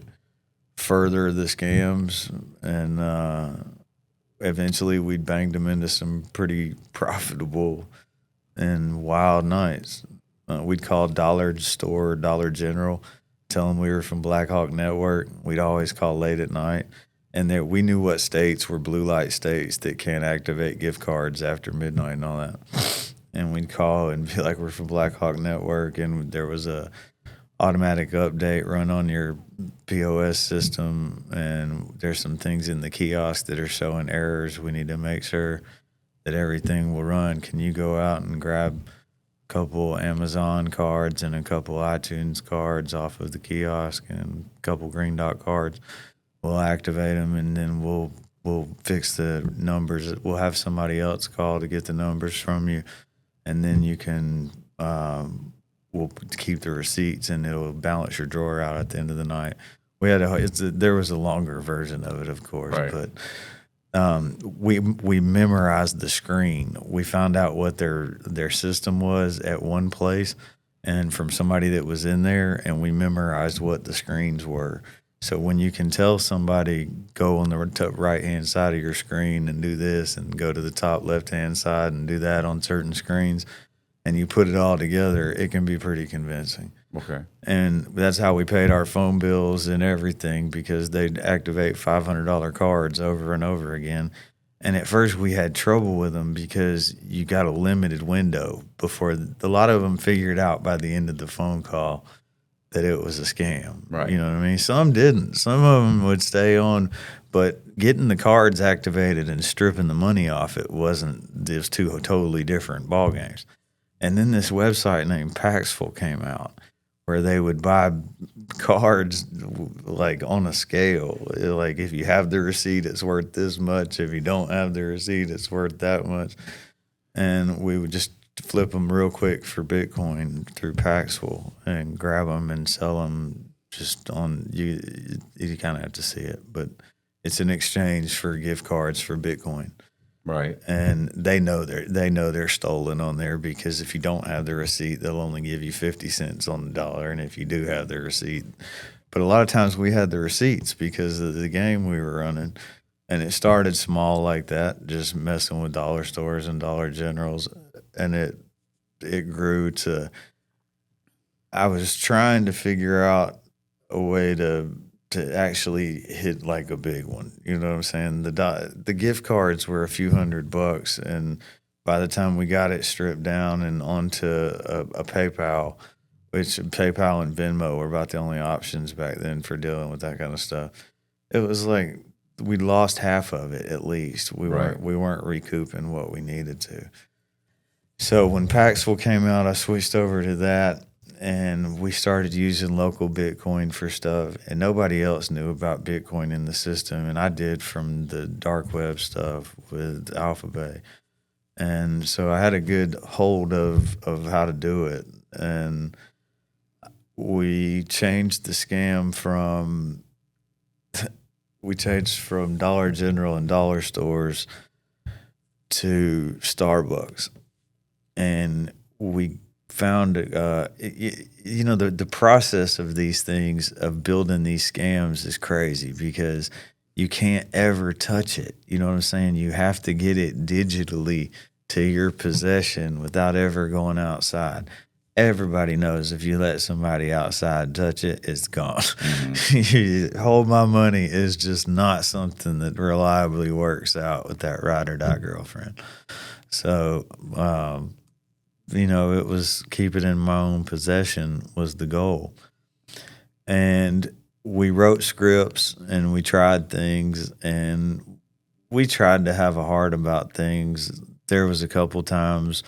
further the scams, and eventually we banged them into some pretty profitable and wild nights. We'd call Dollar Store, Dollar General, tell them we were from Black Hawk Network. We'd always call late at night. And we knew what states were blue light states that can't activate gift cards after midnight and all that. And we'd call and be like, we're from Black Hawk Network, and there was a automatic update run on your POS system, and there's some things in the kiosk that are showing errors. We need to make sure that everything will run. Can you go out and grab couple Amazon cards and a couple iTunes cards off of the kiosk and a couple Green Dot cards? We'll activate them, and then we'll fix the numbers. We'll have somebody else call to get the numbers from you, and then you can we'll keep the receipts, and it'll balance your drawer out at the end of the night. There was a longer version of it, of course, but we memorized the screen. We found out what their system was at one place, and from somebody that was in there, and we memorized what the screens were. So when you can tell somebody, go on the right hand side of your screen and do this, and go to the top left hand side and do that on certain screens, and you put it all together, it can be pretty convincing. Okay. And that's how we paid our phone bills and everything, because they'd activate $500 cards over and over again. And at first we had trouble with them because you got a limited window before a lot of them figured out by the end of the phone call that it was a scam. Right. You know what I mean? Some didn't. Some of them would stay on, but getting the cards activated and stripping the money off it was two totally different ball games. And then this website named Paxful came out, where they would buy cards like on a scale. Like, if you have the receipt, it's worth this much. If you don't have the receipt, it's worth that much. And we would just flip them real quick for Bitcoin through Paxful and grab them and sell them just on you. You kind of have to see it, but It's an exchange for gift cards for Bitcoin. Right. And they know they're stolen on there, because if you don't have the receipt, they'll only give you 50 cents on the dollar. And if you do have the receipt, but a lot of times we had the receipts because of the game we were running. And it started small like that, just messing with dollar stores and Dollar Generals. And it grew to, I was trying to figure out a way to actually hit like a big one. You know what I'm saying? The gift cards were a few $100, and by the time we got it stripped down and onto a PayPal, which PayPal and Venmo were about the only options back then for dealing with that kind of stuff, it was like we lost half of it at least. We weren't recouping what we needed to. So when Paxful came out, I switched over to that. And we started using local Bitcoin for stuff, and nobody else knew about Bitcoin in the system. And I did from the dark web stuff with Alphabay. And so I had a good hold of how to do it. And we changed the scam from Dollar General and dollar stores to Starbucks. And we found the process of these things, of building these scams, is crazy, because you can't ever touch it. You know what I'm saying? You have to get it digitally to your possession without ever going outside. Everybody knows if you let somebody outside touch it, it's gone. Mm-hmm. Hold my money is just not something that reliably works out with that ride or die girlfriend. So it was keep it in my own possession was the goal. And we wrote scripts and we tried things, and we tried to have a heart about things. There was a couple times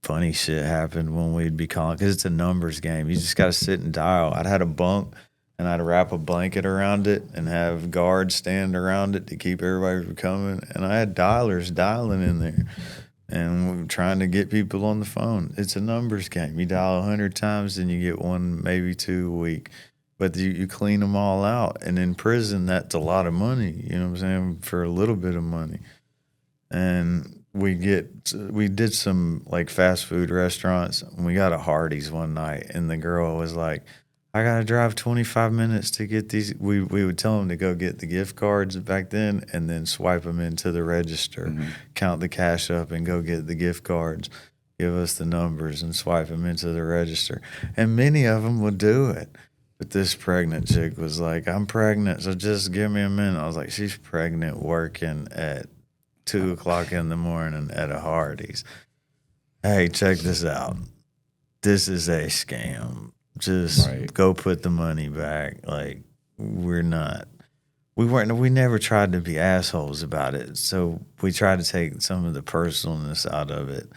funny shit happened when we'd be calling, because it's a numbers game. You just got to sit and dial. I'd had a bunk, and I'd wrap a blanket around it and have guards stand around it to keep everybody from coming. And I had dialers dialing in there. And we're trying to get people on the phone. It's a numbers game. You dial 100 times and you get one, maybe two a week. But you clean them all out. And in prison, that's a lot of money, you know what I'm saying, for a little bit of money. And we did some like fast food restaurants. And we got a Hardee's one night, and the girl was like, I got to drive 25 minutes to get these. We would tell them to go get the gift cards back then, and then swipe them into the register, count the cash up, and go get the gift cards, give us the numbers, and swipe them into the register. And many of them would do it. But this pregnant chick was like, I'm pregnant, so just give me a minute. I was like, she's pregnant working at 2 o'clock in the morning at a Hardee's. Hey, check this out. This is a scam. Just go put the money back. Like, we never tried to be assholes about it. So we tried to take some of the personalness out of it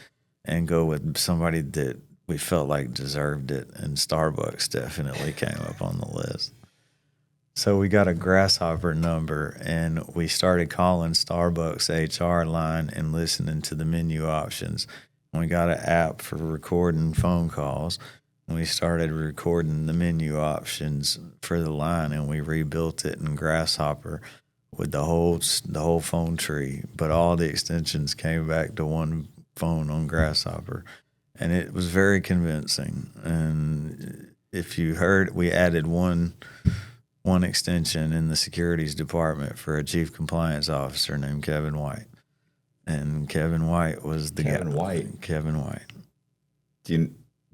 and go with somebody that we felt like deserved it. And Starbucks definitely came up on the list. So we got a Grasshopper number, and we started calling Starbucks HR line and listening to the menu options. And we got an app for recording phone calls. We started recording the menu options for the line, and we rebuilt it in Grasshopper with the whole phone tree. But all the extensions came back to one phone on Grasshopper, and it was very convincing. And if you heard, we added one extension in the securities department for a chief compliance officer named Kevin White, and Kevin White was the Kevin guy. White. Kevin White.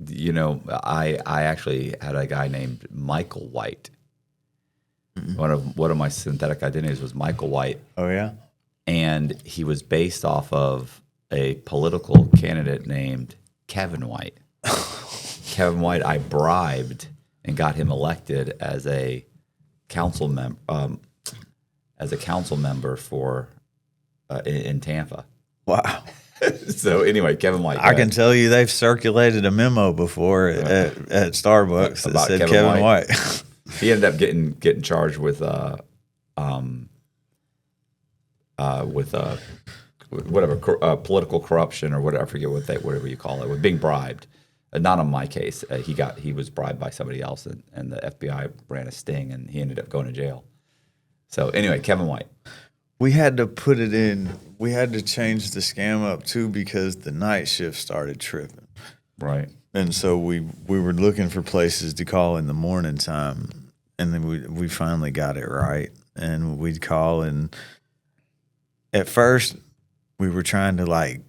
I actually had a guy named Michael White. Mm-hmm. One of my synthetic identities was Michael White. Oh, yeah? And he was based off of a political candidate named Kevin White. Kevin White, I bribed and got him elected as a council member for in Tampa. Wow. So anyway, Kevin White. I can tell you they've circulated a memo before at Starbucks that said Kevin White. He ended up getting charged with political corruption or whatever. I forget whatever you call it, with being bribed. Not on my case. He was bribed by somebody else, and the FBI ran a sting, and he ended up going to jail. So anyway, Kevin White. We had to put it in. We had to change the scam up too because the night shift started tripping. Right. And so we were looking for places to call in the morning time, and then we finally got it right. And we'd call, and at first we were trying to like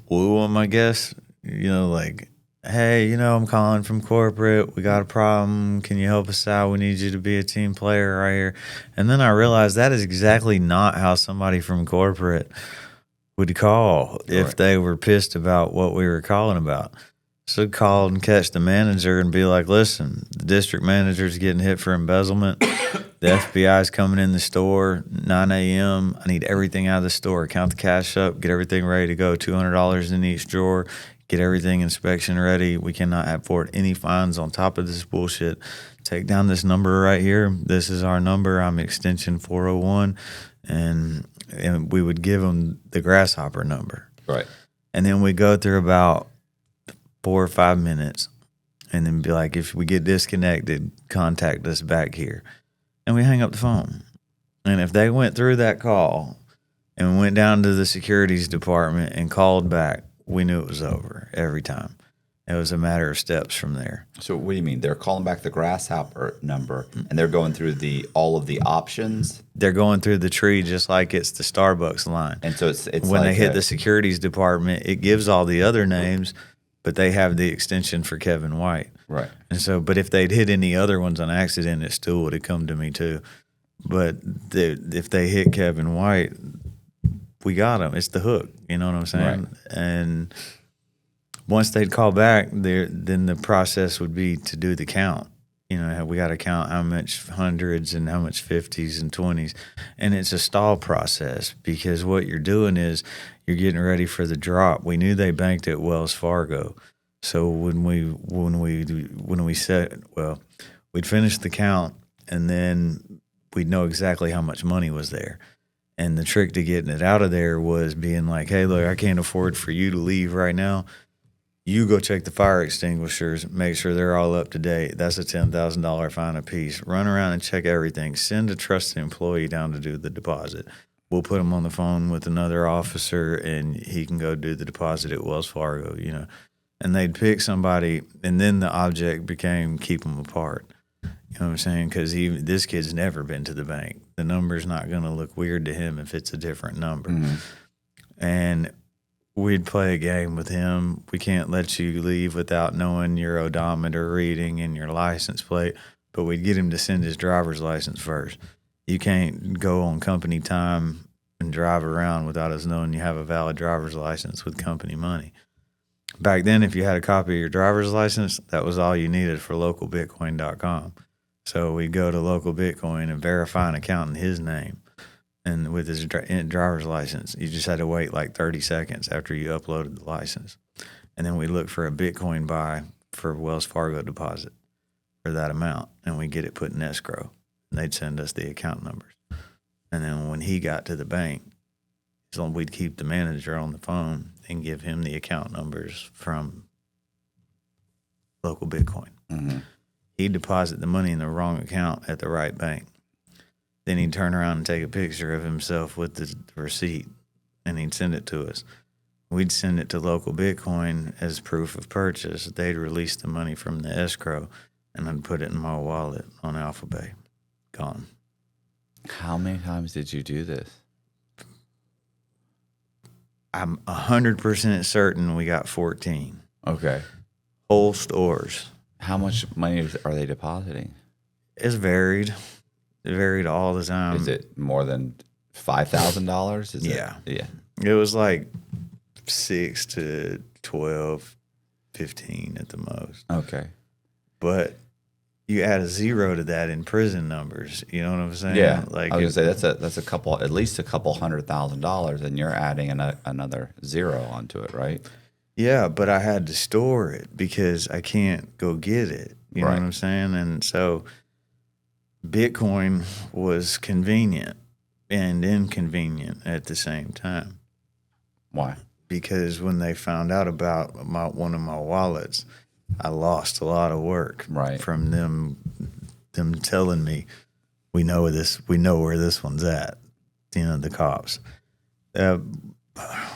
woo them, I guess. Like, hey, I'm calling from corporate. We got a problem. Can you help us out? We need you to be a team player right here. And then I realized that is exactly not how somebody from corporate would call if they were pissed about what we were calling about. So I'd call and catch the manager and be like, listen, the district manager's getting hit for embezzlement. The FBI's coming in the store, 9 a.m. I need everything out of the store. Count the cash up, get everything ready to go, $200 in each drawer, get everything inspection ready. We cannot afford any fines on top of this bullshit. Take down this number right here. This is our number. I'm extension 401. And we would give them the grasshopper number. Right. And then we go through about 4 or 5 minutes and then be like, if we get disconnected, contact us back here. And we hang up the phone. And if they went through that call and went down to the securities department and called back, we knew it was over every time. It was a matter of steps from there. So what do you mean? They're calling back the grasshopper number and they're going through all of the options? They're going through the tree just like it's the Starbucks line. And so it's when like they hit the securities department, it gives all the other names, but they have the extension for Kevin White. Right. And so, but if they'd hit any other ones on accident, it still would have come to me too. But if they hit Kevin White, we got him. It's the hook. You know what I'm saying? Right. And once they'd call back, then the process would be to do the count. We got to count how much hundreds and how much 50s and 20s. And it's a stall process because what you're doing is you're getting ready for the drop. We knew they banked at Wells Fargo. So when we said, we'd finish the count and then we'd know exactly how much money was there. And the trick to getting it out of there was being like, hey, look, I can't afford for you to leave right now. You go check the fire extinguishers, make sure they're all up to date. That's a $10,000 fine apiece. Run around and check everything. Send a trusted employee down to do the deposit. We'll put him on the phone with another officer, and he can go do the deposit at Wells Fargo, And they'd pick somebody, and then the object became keep them apart. You know what I'm saying? Because this kid's never been to the bank. The number's not going to look weird to him if it's a different number. Mm-hmm. And we'd play a game with him. We can't let you leave without knowing your odometer reading and your license plate, but we'd get him to send his driver's license first. You can't go on company time and drive around without us knowing you have a valid driver's license with company money. Back then, if you had a copy of your driver's license, that was all you needed for localbitcoin.com. So we'd go to Local Bitcoin and verify an account in his name. And with his driver's license, you just had to wait like 30 seconds after you uploaded the license. And then we look for a Bitcoin buy for Wells Fargo deposit for that amount. And we get it put in escrow. And they'd send us the account numbers. And then when he got to the bank, so we'd keep the manager on the phone and give him the account numbers from Local Bitcoin. Mm-hmm. He'd deposit the money in the wrong account at the right bank. Then he'd turn around and take a picture of himself with the receipt, and he'd send it to us. We'd send it to Local Bitcoin as proof of purchase. They'd release the money from the escrow, and I'd put it in my wallet on Alphabay. Gone. How many times did you do this? I'm 100% certain we got 14. Okay. Whole stores. How much money are they depositing? It's varied. It varied all the time. Is it more than $5,000? Yeah. Yeah. It was like 6 to 12, 15 at the most. Okay. But you add a zero to that in prison numbers. You know what I'm saying? Yeah. Like I was gonna say that's a couple, at least a couple $100,000, and you're adding another zero onto it, right? Yeah, but I had to store it because I can't go get it. You know what I'm saying? And so Bitcoin was convenient and inconvenient at the same time. Why? Because when they found out about one of my wallets, I lost a lot of work from them telling me, we know where this one's at. The cops.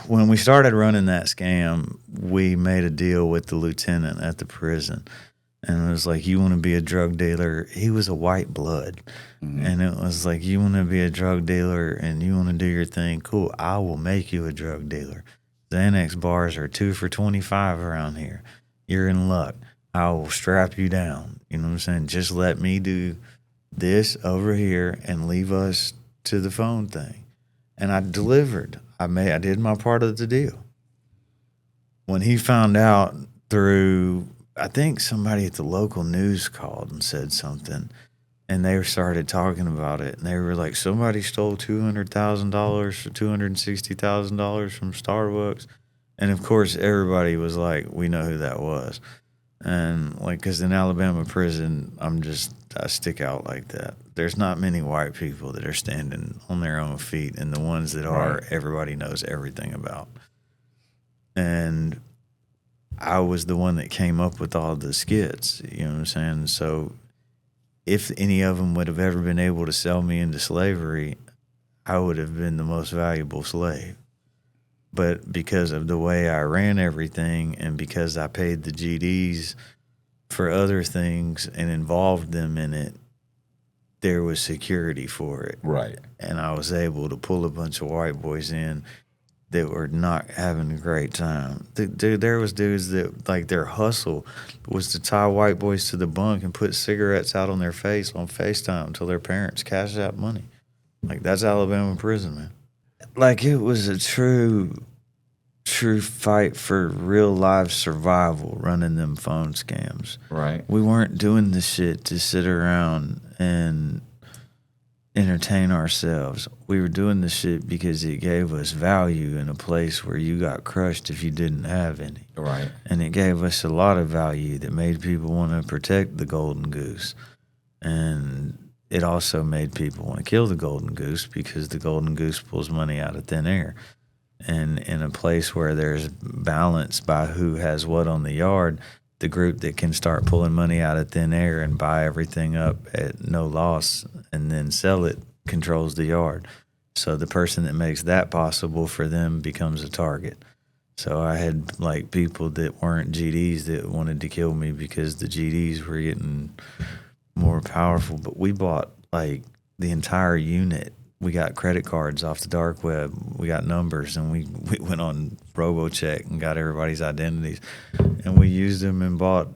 When we started running that scam, we made a deal with the lieutenant at the prison. And it was like, you want to be a drug dealer? He was a white blood. Mm-hmm. And it was like, you want to be a drug dealer and you want to do your thing? Cool, I will make you a drug dealer. Xanax bars are 2 for $25 around here. You're in luck. I will strap you down. You know what I'm saying? Just let me do this over here and leave us to the phone thing. And I delivered. I did my part of the deal. When he found out through, I think somebody at the local news called and said something, and they started talking about it, and they were like, somebody stole $200,000 for $260,000 from Starbucks. And of course, everybody was like, we know who that was. And like, because in Alabama prison, I stick out like that. There's not many white people that are standing on their own feet, and the ones that are, everybody knows everything about. And I was the one that came up with all the skits, you know what I'm saying? So if any of them would have ever been able to sell me into slavery, I would have been the most valuable slave. But because of the way I ran everything and because I paid the GDs for other things and involved them in it, there was security for it. Right. And I was able to pull a bunch of white boys in that were not having a great time. Dude, there was dudes that, like, their hustle was to tie white boys to the bunk and put cigarettes out on their face on FaceTime until their parents cashed out money. Like, that's Alabama prison, man. Like, it was a true fight for real life survival running them phone scams. Right. We weren't doing this shit to sit around and entertain ourselves. We were doing this shit because it gave us value in a place where you got crushed if you didn't have any. Right. And it gave us a lot of value that made people want to protect the golden goose. And it also made people want to kill the golden goose because the golden goose pulls money out of thin air. And in a place where there's balance by who has what on the yard, the group that can start pulling money out of thin air and buy everything up at no loss and then sell it controls the yard. So the person that makes that possible for them becomes a target. So I had like people that weren't GDs that wanted to kill me because the GDs were getting more powerful. But we bought like the entire unit. We got credit cards off the dark web. We got numbers, and we went on RoboCheck and got everybody's identities. And we used them and bought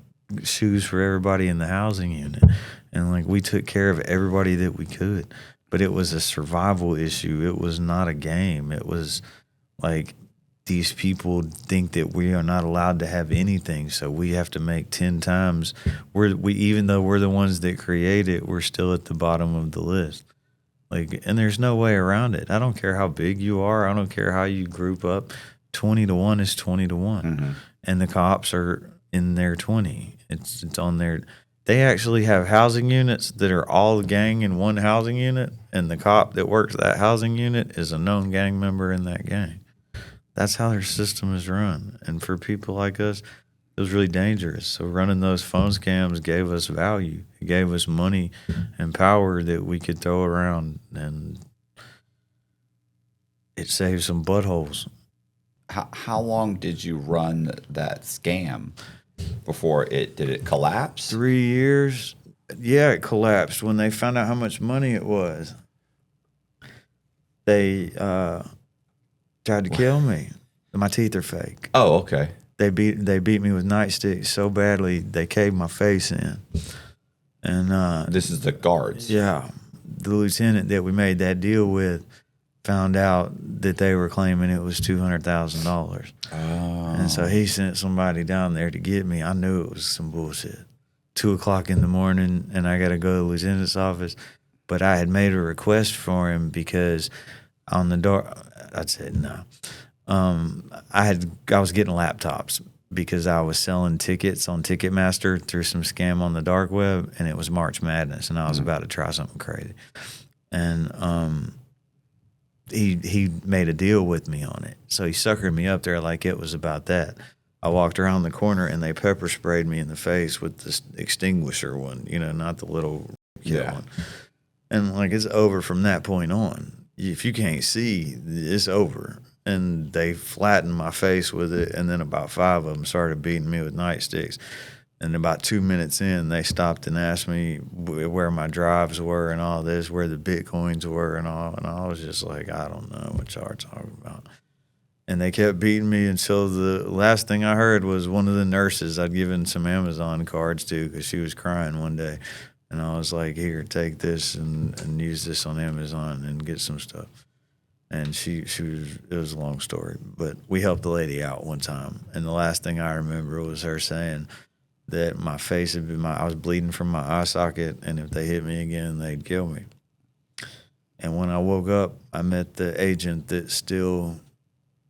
shoes for everybody in the housing unit. And like we took care of everybody that we could. But it was a survival issue. It was not a game. It was like these people think that we are not allowed to have anything, so we have to make 10 times. Even though we're the ones that create it, we're still at the bottom of the list. Like, and there's no way around it. I don't care how big you are. I don't care how you group up. 20 to 1 is 20 to 1. Mm-hmm. And the cops are in their 20. It's on their. They actually have housing units that are all gang in one housing unit, and the cop that works that housing unit is a known gang member in that gang. That's how their system is run. And for people like us, it was really dangerous. So running those phone scams gave us value. It gave us money and power that we could throw around, and it saved some buttholes. How long did you run that scam before did it collapse? 3 years. Yeah, it collapsed when they found out how much money it was. They tried to kill me. My teeth are fake. Oh, okay. They beat me with nightsticks so badly they caved my face in. And this is the guards. Yeah, the lieutenant that we made that deal with found out that they were claiming it was $200,000. Oh. And so he sent somebody down there to get me. I knew it was some bullshit. 2:00 in the morning, and I got to go to the lieutenant's office. But I had made a request for him because on the door, I said no. I was getting laptops because I was selling tickets on Ticketmaster through some scam on the dark web, and it was March Madness, and I was about to try something crazy. And he made a deal with me on it. So he suckered me up there like it was about that. I walked around the corner, and they pepper sprayed me in the face with this extinguisher one, not the little one. And like it's over from that point on. If you can't see, it's over. And they flattened my face with it, and then about 5 of them started beating me with nightsticks. And about 2 minutes in, they stopped and asked me where my drives were and all this, where the Bitcoins were and all. And I was just like, I don't know what y'all are talking about. And they kept beating me until the last thing I heard was one of the nurses I'd given some Amazon cards to because she was crying one day. And I was like, here, take this and use this on Amazon and get some stuff. And it was a long story, but we helped the lady out one time. And the last thing I remember was her saying that my face had been, I was bleeding from my eye socket, and if they hit me again, they'd kill me. And when I woke up, I met the agent that still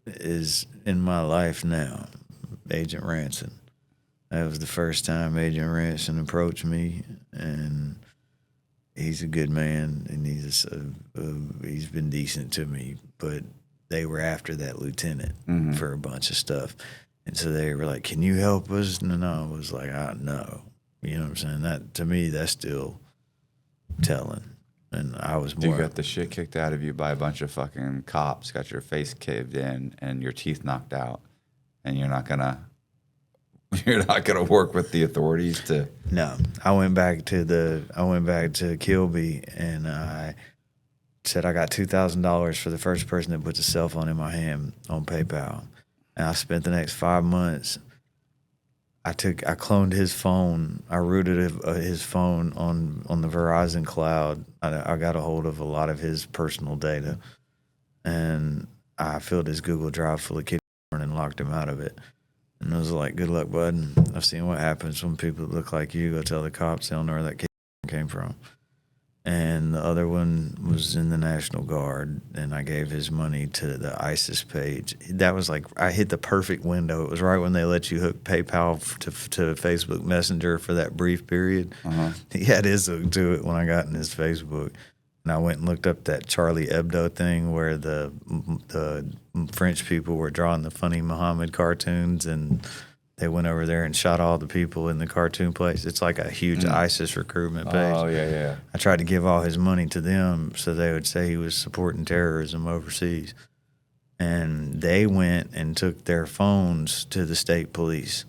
is in my life now, Agent Ranson. That was the first time Agent Ranson approached me, and he's a good man, and he's been decent to me. But they were after that lieutenant for a bunch of stuff, and so they were like, "Can you help us?" And I was like, "No." You know what I'm saying? That to me, that's still telling. And I was more. You got the shit kicked out of you by a bunch of fucking cops, got your face caved in and your teeth knocked out, and you're not gonna work with the authorities to. No, I went back to Kilby, and I said I got $2,000 for the first person that puts a cell phone in my hand on PayPal, and I spent the next 5 months. I cloned his phone. I rooted his phone on the Verizon cloud. I got a hold of a lot of his personal data, and I filled his Google Drive full of kid porn and locked him out of it. And I was like, "Good luck, bud." And I've seen what happens when people that look like you go tell the cops they don't know where that kid came from. And the other one was in the National Guard, and I gave his money to the ISIS page. That was like, I hit the perfect window. It was right when they let you hook PayPal to Facebook Messenger for that brief period. He had his hook to it when I got in his Facebook. And I went and looked up that Charlie Hebdo thing where the French people were drawing the funny Muhammad cartoons, and they went over there and shot all the people in the cartoon place. It's like a huge ISIS recruitment page. Oh, yeah. I tried to give all his money to them so they would say he was supporting terrorism overseas. And they went and took their phones to the state police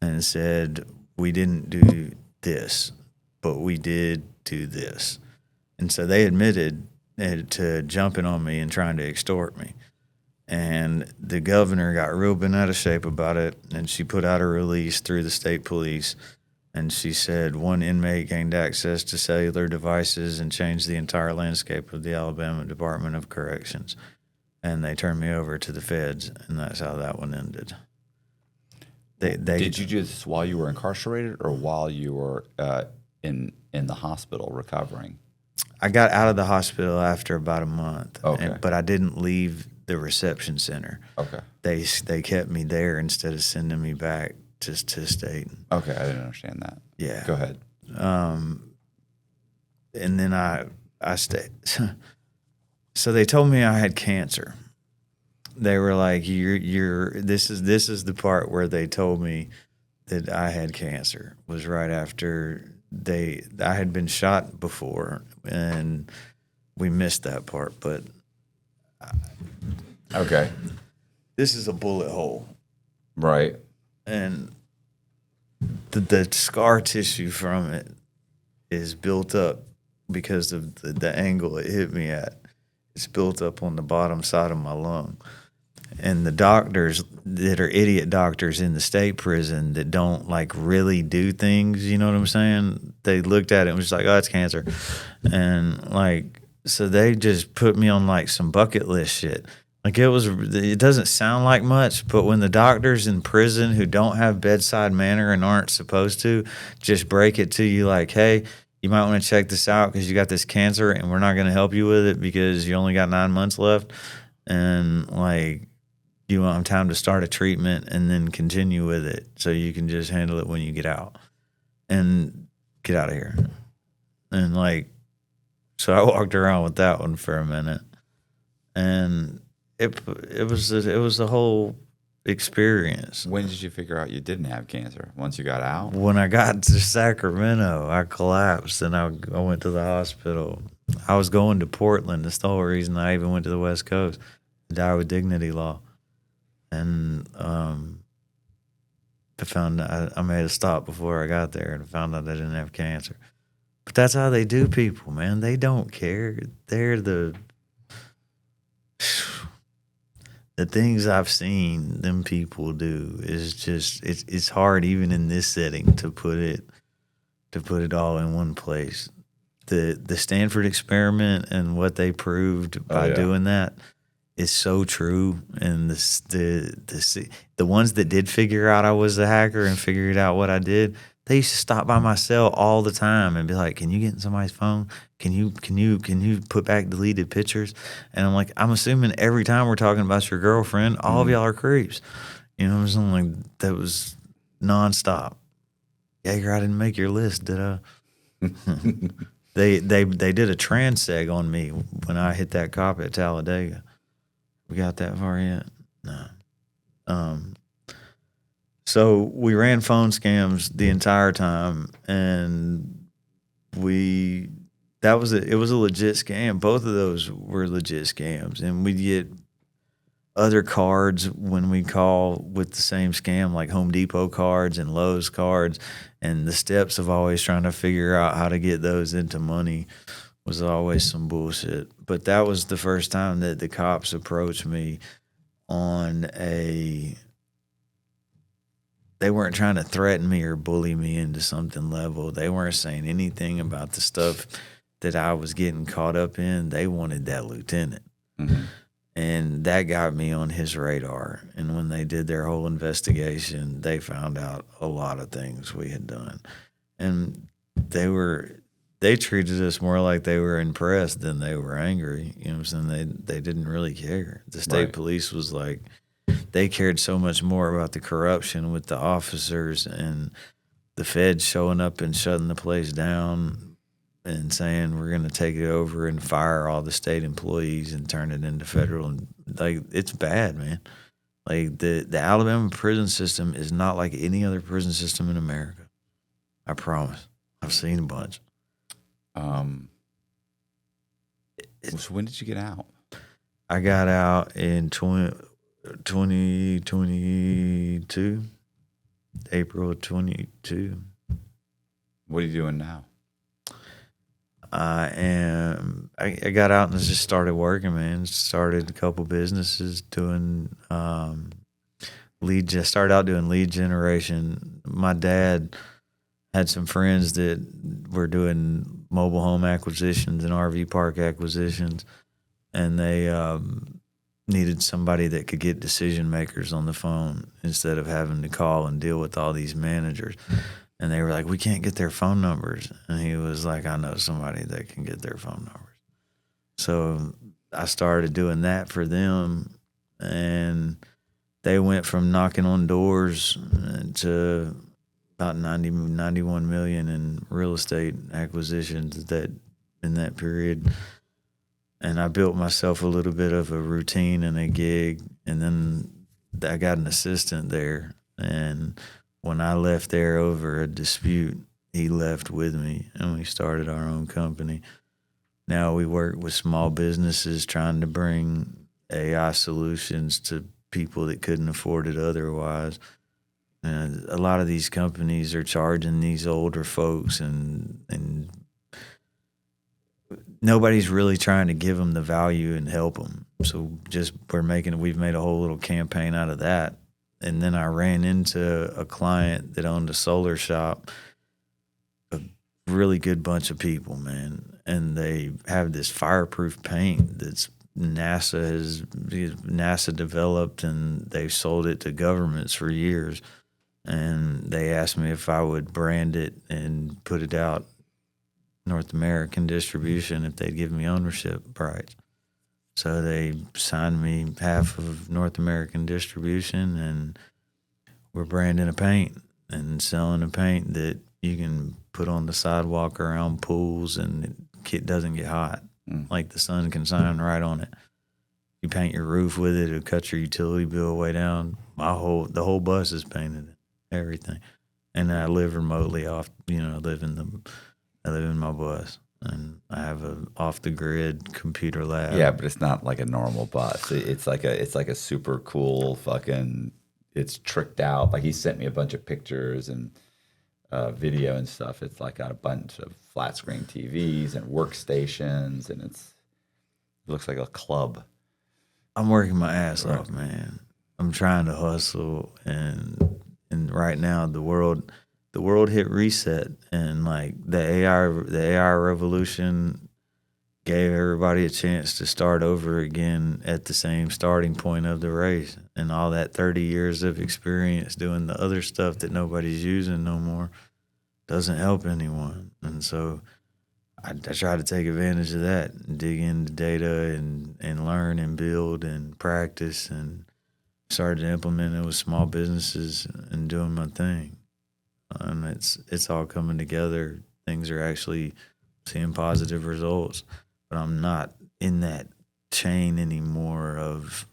and said, "We didn't do this, but we did do this." And so they admitted to jumping on me and trying to extort me. And the governor got real bent out of shape about it, and she put out a release through the state police, and she said one inmate gained access to cellular devices and changed the entire landscape of the Alabama Department of Corrections. And they turned me over to the feds, and that's how that one ended. Did you do this while you were incarcerated or while you were in the hospital recovering? I got out of the hospital after about a month, Okay. but I didn't leave the reception center. Okay. They kept me there instead of sending me back to state. Okay, I didn't understand that. Yeah. Go ahead. And then I stayed. So they told me I had cancer. They were like, this is the part where they told me that I had cancer, was right after I had been shot before, and we missed that part, but Okay. this is a bullet hole. Right. And the scar tissue from it is built up because of the angle it hit me at. It's built up on the bottom side of my lung. And the doctors that are idiot doctors in the state prison that don't like really do things, you know what I'm saying? They looked at it and was like, "Oh, it's cancer." And like, so they just put me on like some bucket list shit. Like it doesn't sound like much, but when the doctors in prison who don't have bedside manner and aren't supposed to just break it to you like, "Hey, you might want to check this out because you got this cancer and we're not going to help you with it because you only got 9 months left. And like, you want time to start a treatment and then continue with it so you can just handle it when you get out and get out of here." And like, so I walked around with that one for a minute, and it was the whole experience. When did you figure out you didn't have cancer? Once you got out? When I got to Sacramento, I collapsed and I went to the hospital, I was going to Portland. That's the whole reason I even went to the West Coast to die with dignity law. And I found I made a stop before I got there and found out I didn't have cancer. But that's how they do people, man. They don't care. They're the things I've seen them people do is just it's hard even in this setting to put it all in one place. The Stanford experiment and what they proved by doing that is so true. And the ones that did figure out I was a hacker and figured out what I did, they used to stop by my cell all the time and be like, "Can you get in somebody's phone? Can you put back deleted pictures?" And I'm like, I'm assuming every time we're talking about your girlfriend, all of y'all are creeps. You know what I'm saying? Like that was nonstop. Yeager, I didn't make your list, did I? They did a trans seg on me when I hit that cop at Talladega. We got that far yet? No. So we ran phone scams the entire time, and it was a legit scam. Both of those were legit scams, and we'd get other cards when we call with the same scam, like Home Depot cards and Lowe's cards, and the steps of always trying to figure out how to get those into money was always some bullshit. But that was the first time that the cops approached me on they weren't trying to threaten me or bully me into something level. They weren't saying anything about the stuff that I was getting caught up in. They wanted that lieutenant. Mm-hmm. And that got me on his radar. And when they did their whole investigation, they found out a lot of things we had done. And they treated us more like they were impressed than they were angry. You know what I'm saying? They didn't really care. The state police was like, they cared so much more about the corruption with the officers and the feds showing up and shutting the place down and saying we're going to take it over and fire all the state employees and turn it into federal. Like, it's bad, man. Like the Alabama prison system is not like any other prison system in America. I promise. I've seen a bunch. So when did you get out? I got out in 2022, April of 22. What are you doing now? I got out and just started working, man. Started a couple businesses doing started out doing lead generation. My dad had some friends that were doing mobile home acquisitions and RV park acquisitions, and they needed somebody that could get decision makers on the phone instead of having to call and deal with all these managers. And they were like, we can't get their phone numbers. And he was like, I know somebody that can get their phone numbers. So I started doing that for them. And they went from knocking on doors to about 91 million in real estate acquisitions in that period. And I built myself a little bit of a routine and a gig. And then I got an assistant there. And when I left there over a dispute, he left with me, and we started our own company. Now we work with small businesses trying to bring AI solutions to people that couldn't afford it otherwise. And a lot of these companies are charging these older folks, and nobody's really trying to give them the value and help them. So we've made a whole little campaign out of that. And then I ran into a client that owned a solar shop, a really good bunch of people, man. And they have this fireproof paint that's NASA developed, and they've sold it to governments for years. And they asked me if I would brand it and put it out North American distribution if they'd give me ownership rights. So they signed me half of North American distribution, and we're branding a paint and selling a paint that you can put on the sidewalk around pools, and it doesn't get hot. Like the sun can shine right on it. You paint your roof with it, it'll cut your utility bill way down. The whole bus is painted, everything. And I live remotely off, I live in my bus. and I have a off the grid computer lab. Yeah, but it's not like a normal bus. It's like a super cool fucking. It's tricked out. Like he sent me a bunch of pictures and video and stuff. It's like got a bunch of flat screen TVs and workstations, and it looks like a club. I'm working my ass off, man. I'm trying to hustle, and right now the world hit reset, and like the AI revolution gave everybody a chance to start over again at the same starting point of the race, and all that 30 years of experience doing the other stuff that nobody's using no more doesn't help anyone. And so I try to take advantage of that and dig into data and learn and build and practice, and started to implement it with small businesses and doing my thing. And it's all coming together. Things are actually seeing positive results, but I'm not in that chain anymore of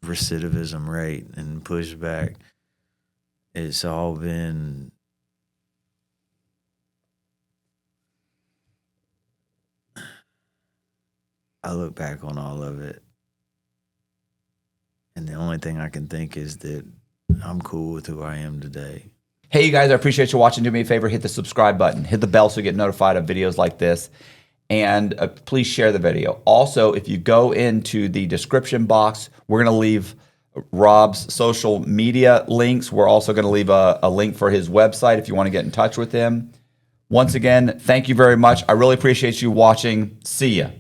recidivism rate and pushback. It's all been I look back on all of it, and the only thing I can think is that I'm cool with who I am today. Hey, you guys, I appreciate you watching. Do me a favor, hit the subscribe button, hit the bell so you get notified of videos like this, and please share the video. Also, if you go into the description box, we're going to leave Rob's social media links. We're also going to leave a link for his website if you want to get in touch with him. Once again, thank you very much. I really appreciate you watching. See ya.